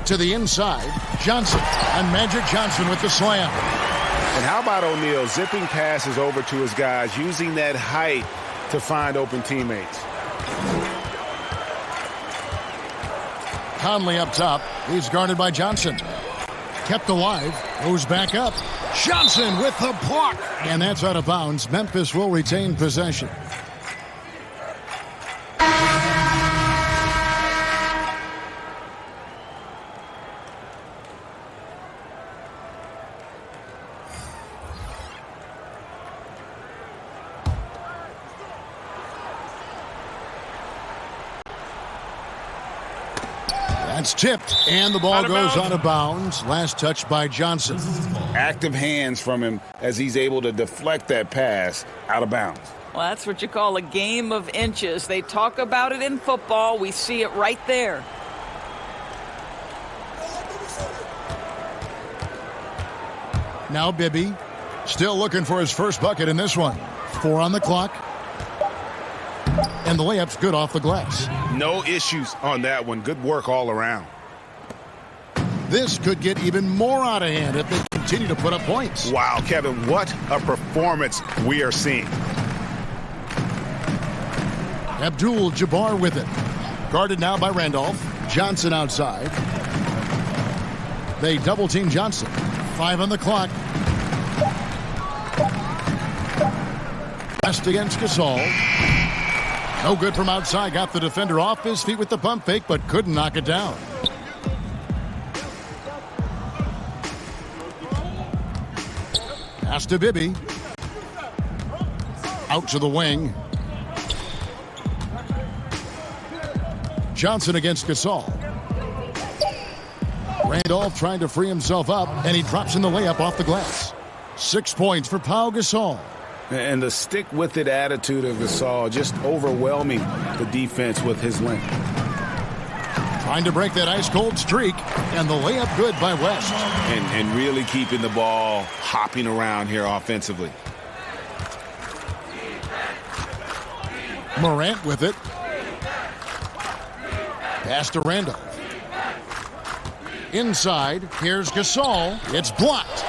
To the inside, Johnson. And Magic Johnson with the slam. And how about O'Neal zipping passes over to his guys, using that height to find open teammates. Conley up top. He's guarded by Johnson. Kept alive. Moves back up. Johnson with the block. And that's out of bounds. Memphis will retain possession. That's tipped, and the ball goes out of bounds. Last touch by Johnson. Active hands from him as he's able to deflect that pass out of bounds. Well, that's what you call a game of inches. They talk about it in football. We see it right there. Now Bibby, still looking for his first bucket in this one. 4 on the clock. And the layup's good off the glass. No issues on that one. Good work all around. This could get even more out of hand if they continue to put up points. Wow, Kevin, what a performance we are seeing. Abdul-Jabbar with it. Guarded now by Randolph. Johnson outside. They double-team Johnson. 5 on the clock. West against Gasol. No good from outside. Got the defender off his feet with the pump fake, but couldn't knock it down. Pass to Bibby. Out to the wing. Johnson against Gasol. Randolph trying to free himself up, and he drops in the layup off the glass. 6 points for Pau Gasol. And the stick-with-it attitude of Gasol, just overwhelming the defense with his length. Trying to break that ice-cold streak, and the layup good by West. And really keeping the ball hopping around here offensively. Morant with it. Pass to Randolph. Inside, here's Gasol. It's blocked.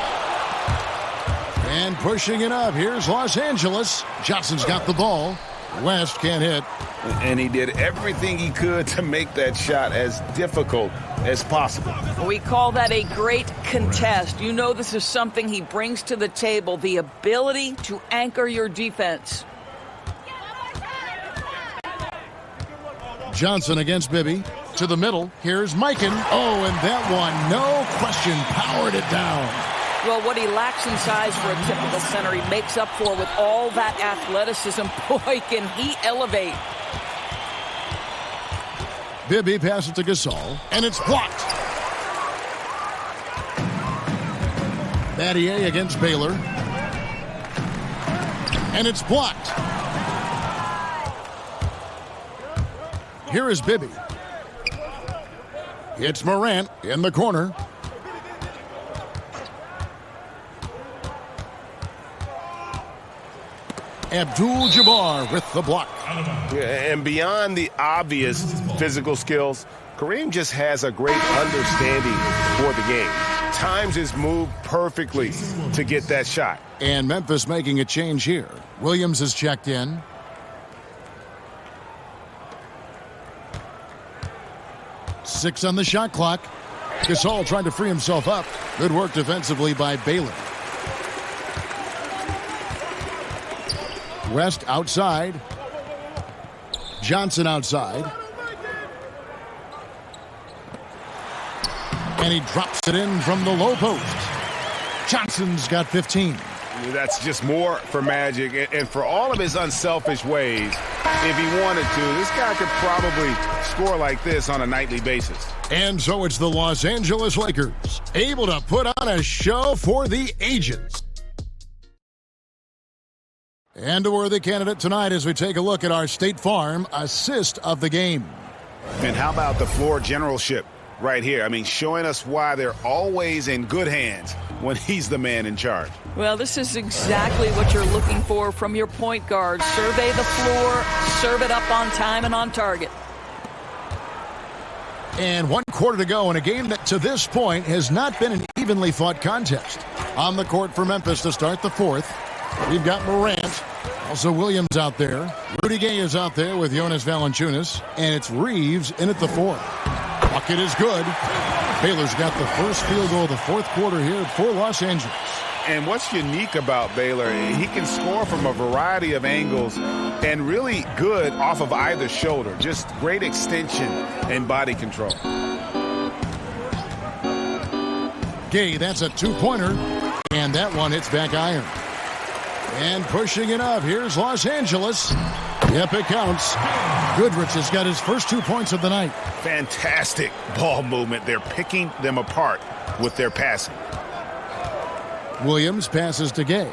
And pushing it up, here's Los Angeles. Johnson's got the ball. West can't hit. And he did everything he could to make that shot as difficult as possible. We call that a great contest. You know this is something he brings to the table, the ability to anchor your defense. Johnson against Bibby. To the middle. Here's Mikan. Oh, and that one, no question, powered it down. Well, what he lacks in size for a typical center, he makes up for with all that athleticism. Boy, can he elevate. Bibby passes to Gasol, and it's blocked. Battier against Baylor. And it's blocked. Here is Bibby. It's Morant in the corner. Abdul-Jabbar with the block. And beyond the obvious physical skills, Kareem just has a great understanding for the game. Times his move perfectly to get that shot. And Memphis making a change here. Williams is checked in. Six on the shot clock. Gasol trying to free himself up. Good work defensively by Baylor. West outside. Johnson outside. And he drops it in from the low post. Johnson's got 15. That's just more for Magic. And for all of his unselfish ways, if he wanted to, this guy could probably score like this on a nightly basis. And so it's the Los Angeles Lakers, able to put on a show for the ages. And a worthy candidate tonight as we take a look at our State Farm assist of the game. And how about the floor generalship right here? I mean, showing us why they're always in good hands when he's the man in charge. Well, this is exactly what you're looking for from your point guard. Survey the floor, serve it up on time and on target. And 1 quarter to go in a game that to this point has not been an evenly fought contest. On the court for Memphis to start the fourth. We've got Morant, also Williams out there. Rudy Gay is out there with Jonas Valanciunas. And it's Reeves in at the fourth. Bucket is good. Baylor's got the first field goal of the fourth quarter here for Los Angeles. And what's unique about Baylor, he can score from a variety of angles and really good off of either shoulder. Just great extension and body control. Gay, that's a two-pointer. And that one hits back iron. And pushing it up, here's Los Angeles. Yep, it counts. Goodrich has got his first 2 points of the night. Fantastic ball movement. They're picking them apart with their passing. Williams passes to Gay.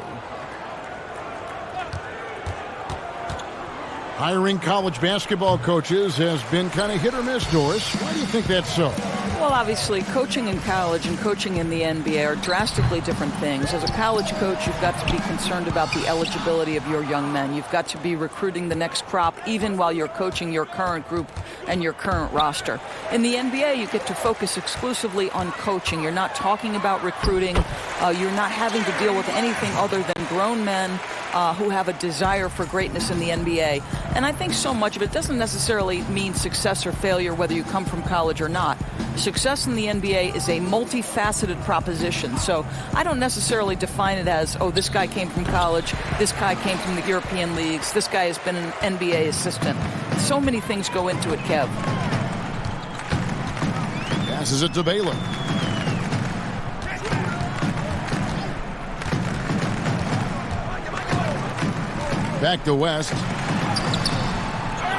Hiring college basketball coaches has been kind of hit or miss, Doris. Why do you think that's so? Well, obviously, coaching in college and coaching in the NBA are drastically different things. As a college coach, you've got to be concerned about the eligibility of your young men. You've got to be recruiting the next crop, even while you're coaching your current group and your current roster. In the NBA, you get to focus exclusively on coaching. You're not talking about recruiting. You're not having to deal with anything other than grown men who have a desire for greatness in the NBA. And I think so much of it doesn't necessarily mean success or failure, whether you come from college or not. Success in the NBA is a multifaceted proposition. So I don't necessarily define it as, oh, this guy came from college, this guy came from the European leagues, this guy has been an NBA assistant. So many things go into it, Kev. Passes it to Baylor. Back to West.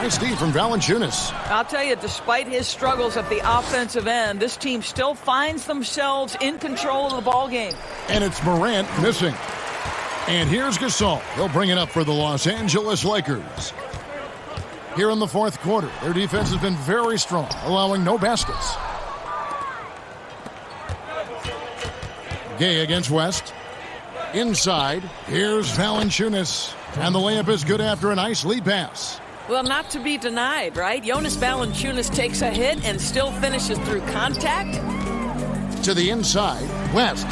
Nice Steve from Valanciunas. I'll tell you, despite his struggles at the offensive end, this team still finds themselves in control of the ball game. And it's Morant missing. And here's Gasol. He'll bring it up for the Los Angeles Lakers. Here in the fourth quarter, their defense has been very strong, allowing no baskets. Gay against West. Inside, here's Valanciunas. And the layup is good after a nice lead pass. Well, not to be denied, right? Jonas Valanciunas takes a hit and still finishes through contact. To the inside, West.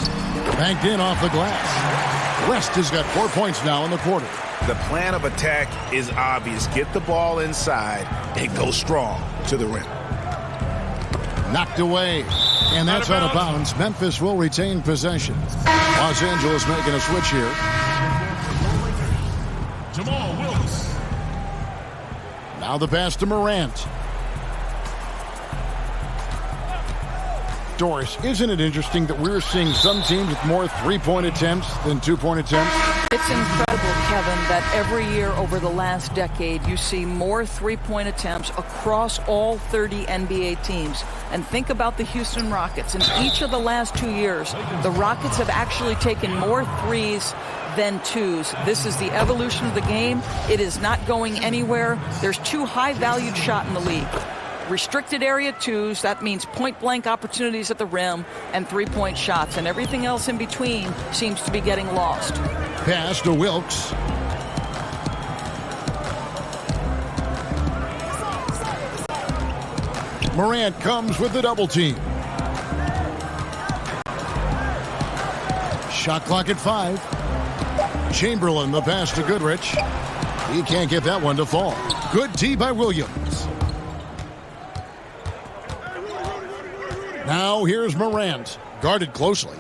Banked in off the glass. West has got 4 points now in the quarter. The plan of attack is obvious. Get the ball inside and go strong to the rim. Knocked away. And that's out of bounds. Memphis will retain possession. Los Angeles making a switch here. Jamal Willis. Now the pass to Morant. Doris, isn't it interesting that we're seeing some teams with more three-point attempts than two-point attempts? It's incredible, Kevin, that every year over the last decade you see more three-point attempts across all 30 NBA teams. And think about the Houston Rockets. In each of the last 2 years, the Rockets have actually taken more threes than twos. This is the evolution of the game. It is not going anywhere. There's two high-valued shots in the league. Restricted area twos, that means point-blank opportunities at the rim, and three-point shots. And everything else in between seems to be getting lost. Pass to Wilkes. Morant comes with the double team. Shot clock at 5. Chamberlain, the pass to Goodrich. He can't get that one to fall. Good D by Williams. Now here's Morant, guarded closely.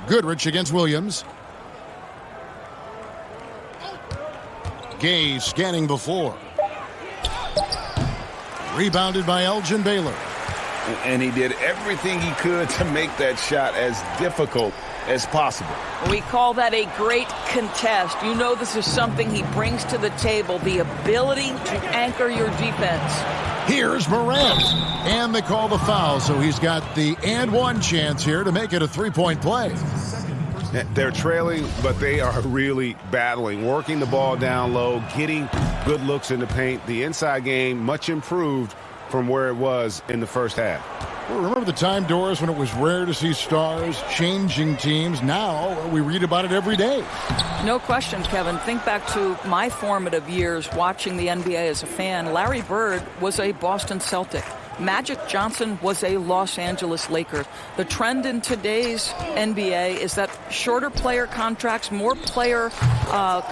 Goodrich against Williams. Gay scanning the floor. Rebounded by Elgin Baylor. And he did everything he could to make that shot as difficult as possible. We call that a great contest. You know this is something he brings to the table, the ability to anchor your defense. Here's Morant. And they call the foul, so he's got the and one chance here to make it a three-point play. They're trailing, but they are really battling, working the ball down low, getting good looks in the paint. The inside game much improved from where it was in the first half. Well, remember the time, Doris, when it was rare to see stars changing teams? Now we read about it every day. No question, Kevin. Think back to my formative years watching the NBA as a fan. Larry Bird was a Boston Celtic. Magic Johnson was a Los Angeles Laker. The trend in today's NBA is that shorter player contracts, more player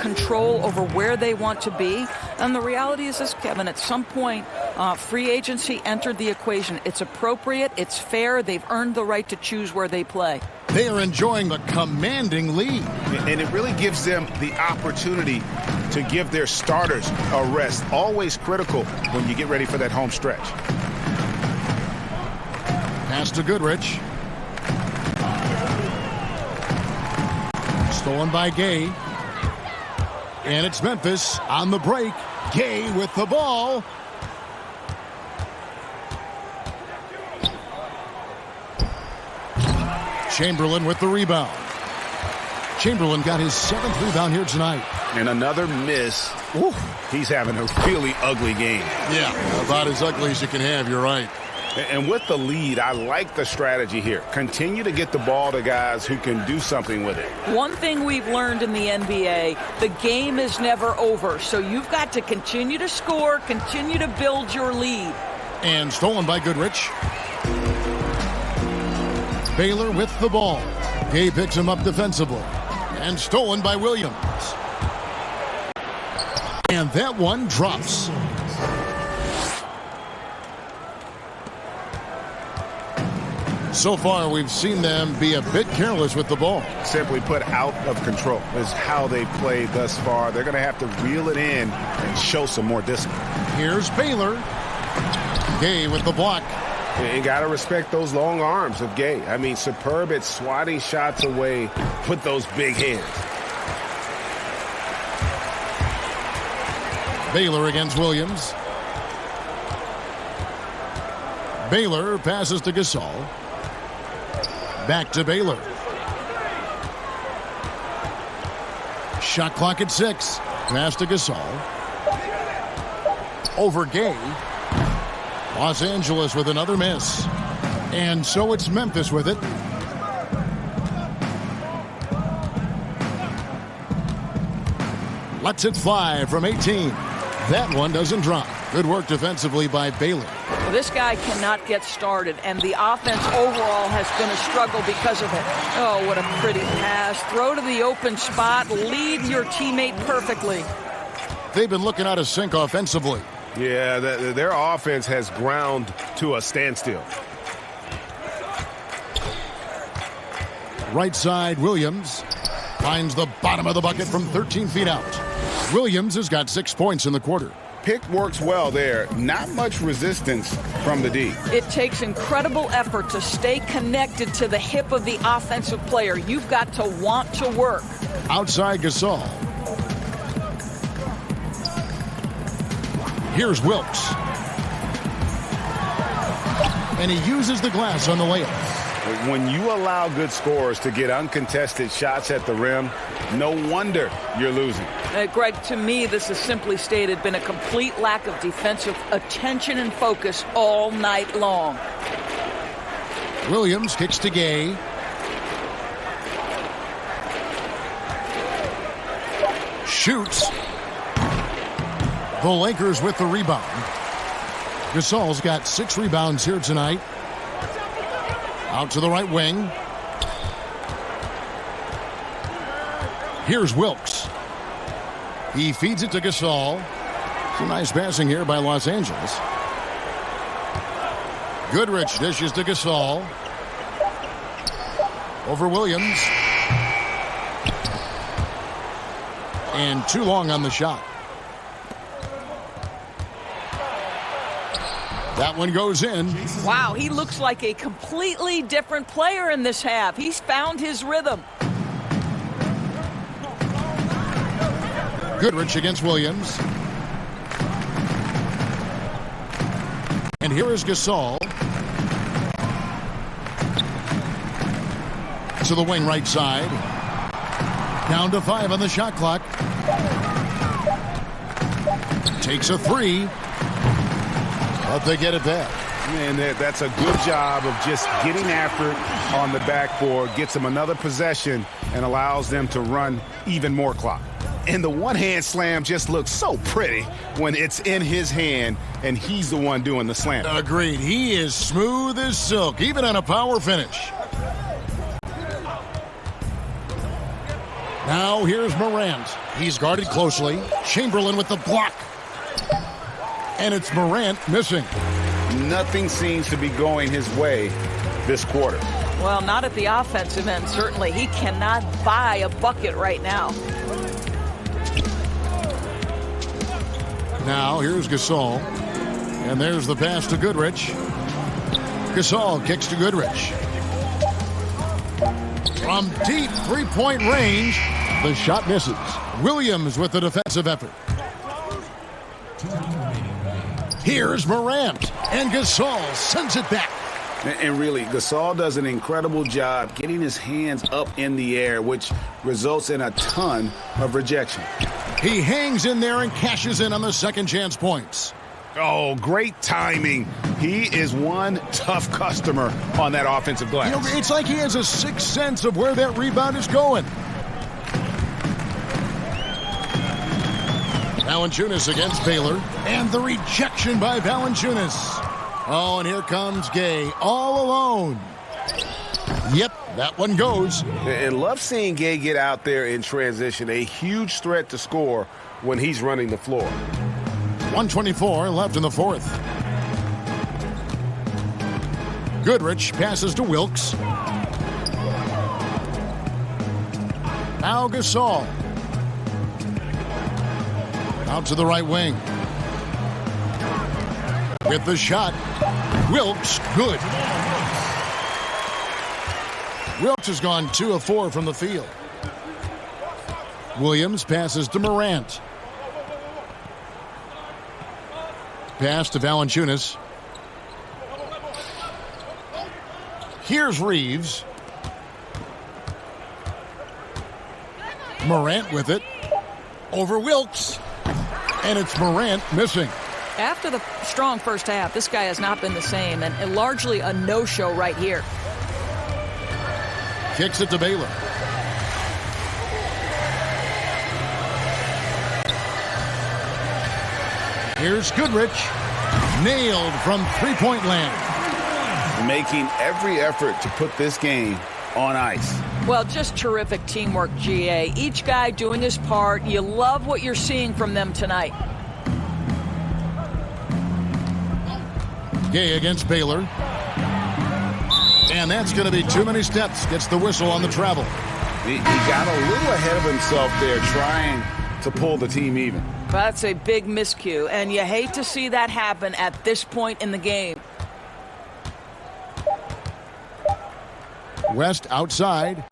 control over where they want to be. And the reality is this, Kevin, at some point, free agency entered the equation. It's appropriate, it's fair, they've earned the right to choose where they play. They are enjoying the commanding lead. And it really gives them the opportunity to give their starters a rest. Always critical when you get ready for that home stretch. Pass to Goodrich. Stolen by Gay. And it's Memphis on the break. Gay with the ball. Chamberlain with the rebound. Chamberlain got his 7th rebound here tonight. And another miss. Ooh, he's having a really ugly game. Yeah, about as ugly as you can have, you're right. And with the lead, I like the strategy here. Continue to get the ball to guys who can do something with it. One thing we've learned in the NBA, the game is never over. So you've got to continue to score, continue to build your lead. And stolen by Goodrich. Baylor with the ball. Gay picks him up defensively. And stolen by Williams. And that one drops. So far, we've seen them be a bit careless with the ball. Simply put, out of control is how they played thus far. They're going to have to reel it in and show some more discipline. Here's Baylor. Gay with the block. You got to respect those long arms of Gay. I mean, superb at swatting shots away with those big hands. Baylor against Williams. Baylor passes to Gasol. Back to Baylor. Shot clock at 6. Pass to Gasol. Over Gay. Los Angeles with another miss. And so it's Memphis with it. Lets it fly from 18. That one doesn't drop. Good work defensively by Baylor. Well, this guy cannot get started, and the offense overall has been a struggle because of it. Oh, what a pretty pass. Throw to the open spot. Lead your teammate perfectly. They've been looking out of sync offensively. Yeah, their offense has ground to a standstill. Right side, Williams finds the bottom of the bucket from 13 feet out. Williams has got 6 points in the quarter. Pick works well there. Not much resistance from the D. It takes incredible effort to stay connected to the hip of the offensive player. You've got to want to work. Outside Gasol. Here's Wilkes. And he uses the glass on the layup. When you allow good scorers to get uncontested shots at the rim, no wonder you're losing. Greg, to me, this has simply stated been a complete lack of defensive attention and focus all night long. Williams kicks to Gay. Shoots. The Lakers with the rebound. Gasol's got 6 rebounds here tonight. Out to the right wing. Here's Wilkes. He feeds it to Gasol. Some nice passing here by Los Angeles. Goodrich dishes to Gasol. Over Williams. And too long on the shot. That one goes in. Wow, he looks like a completely different player in this half. He's found his rhythm. Goodrich against Williams. And here is Gasol. To the wing right side. Down to 5 on the shot clock. Takes a 3. But they get it back. Man, that's a good job of just getting after it on the backboard. Gets them another possession and allows them to run even more clock. And the one-hand slam just looks so pretty when it's in his hand and he's the one doing the slam. Agreed. He is smooth as silk, even on a power finish. Now here's Morant. He's guarded closely. Chamberlain with the block. And it's Morant missing. Nothing seems to be going his way this quarter. Well, not at the offensive end, certainly. He cannot buy a bucket right now. Now here's Gasol. And there's the pass to Goodrich. Gasol kicks to Goodrich. From deep three-point range, the shot misses. Williams with the defensive effort. Here's Morant, and Gasol sends it back. And really, Gasol does an incredible job getting his hands up in the air, which results in a ton of rejection. He hangs in there and cashes in on the second chance points. Oh, great timing. He is one tough customer on that offensive glass. You know, it's like he has a sixth sense of where that rebound is going. Valanciunas against Baylor, and the rejection by Valanciunas. Oh, and here comes Gay all alone. Yep, That one goes. And love seeing Gay get out there in transition. A huge threat to score when he's running the floor. 1:24 left in the fourth. Goodrich passes to Wilkes. Now Gasol. Out to the right wing. With the shot. Wilkes, good. Wilkes has gone 2 of 4 from the field. Williams passes to Morant. Pass to Valanciunas. Here's Reeves. Morant with it. Over Wilkes. And it's Morant missing. After the strong first half, this guy has not been the same, and largely a no-show right here. Kicks it to Baylor. Here's Goodrich. Nailed from three-point land. Making every effort to put this game on ice. Well, just terrific teamwork, GA. Each guy doing his part. You love what you're seeing from them tonight. Gay against Baylor. And that's going to be too many steps. Gets the whistle on the travel. He got a little ahead of himself there trying to pull the team even. That's a big miscue, and you hate to see that happen at this point in the game. West outside.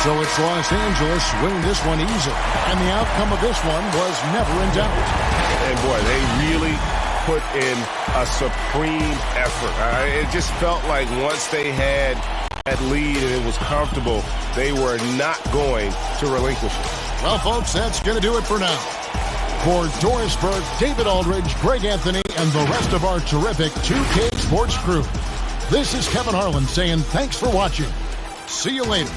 So it's Los Angeles winning this one easily. And the outcome of this one was never in doubt. And boy, they really put in a supreme effort. It just felt like once they had that lead and it was comfortable, they were not going to relinquish it. Well, folks, that's going to do it for now. For Doris Burke, David Aldridge, Greg Anthony, and the rest of our terrific 2K Sports crew, this is Kevin Harlan saying thanks for watching. See you later.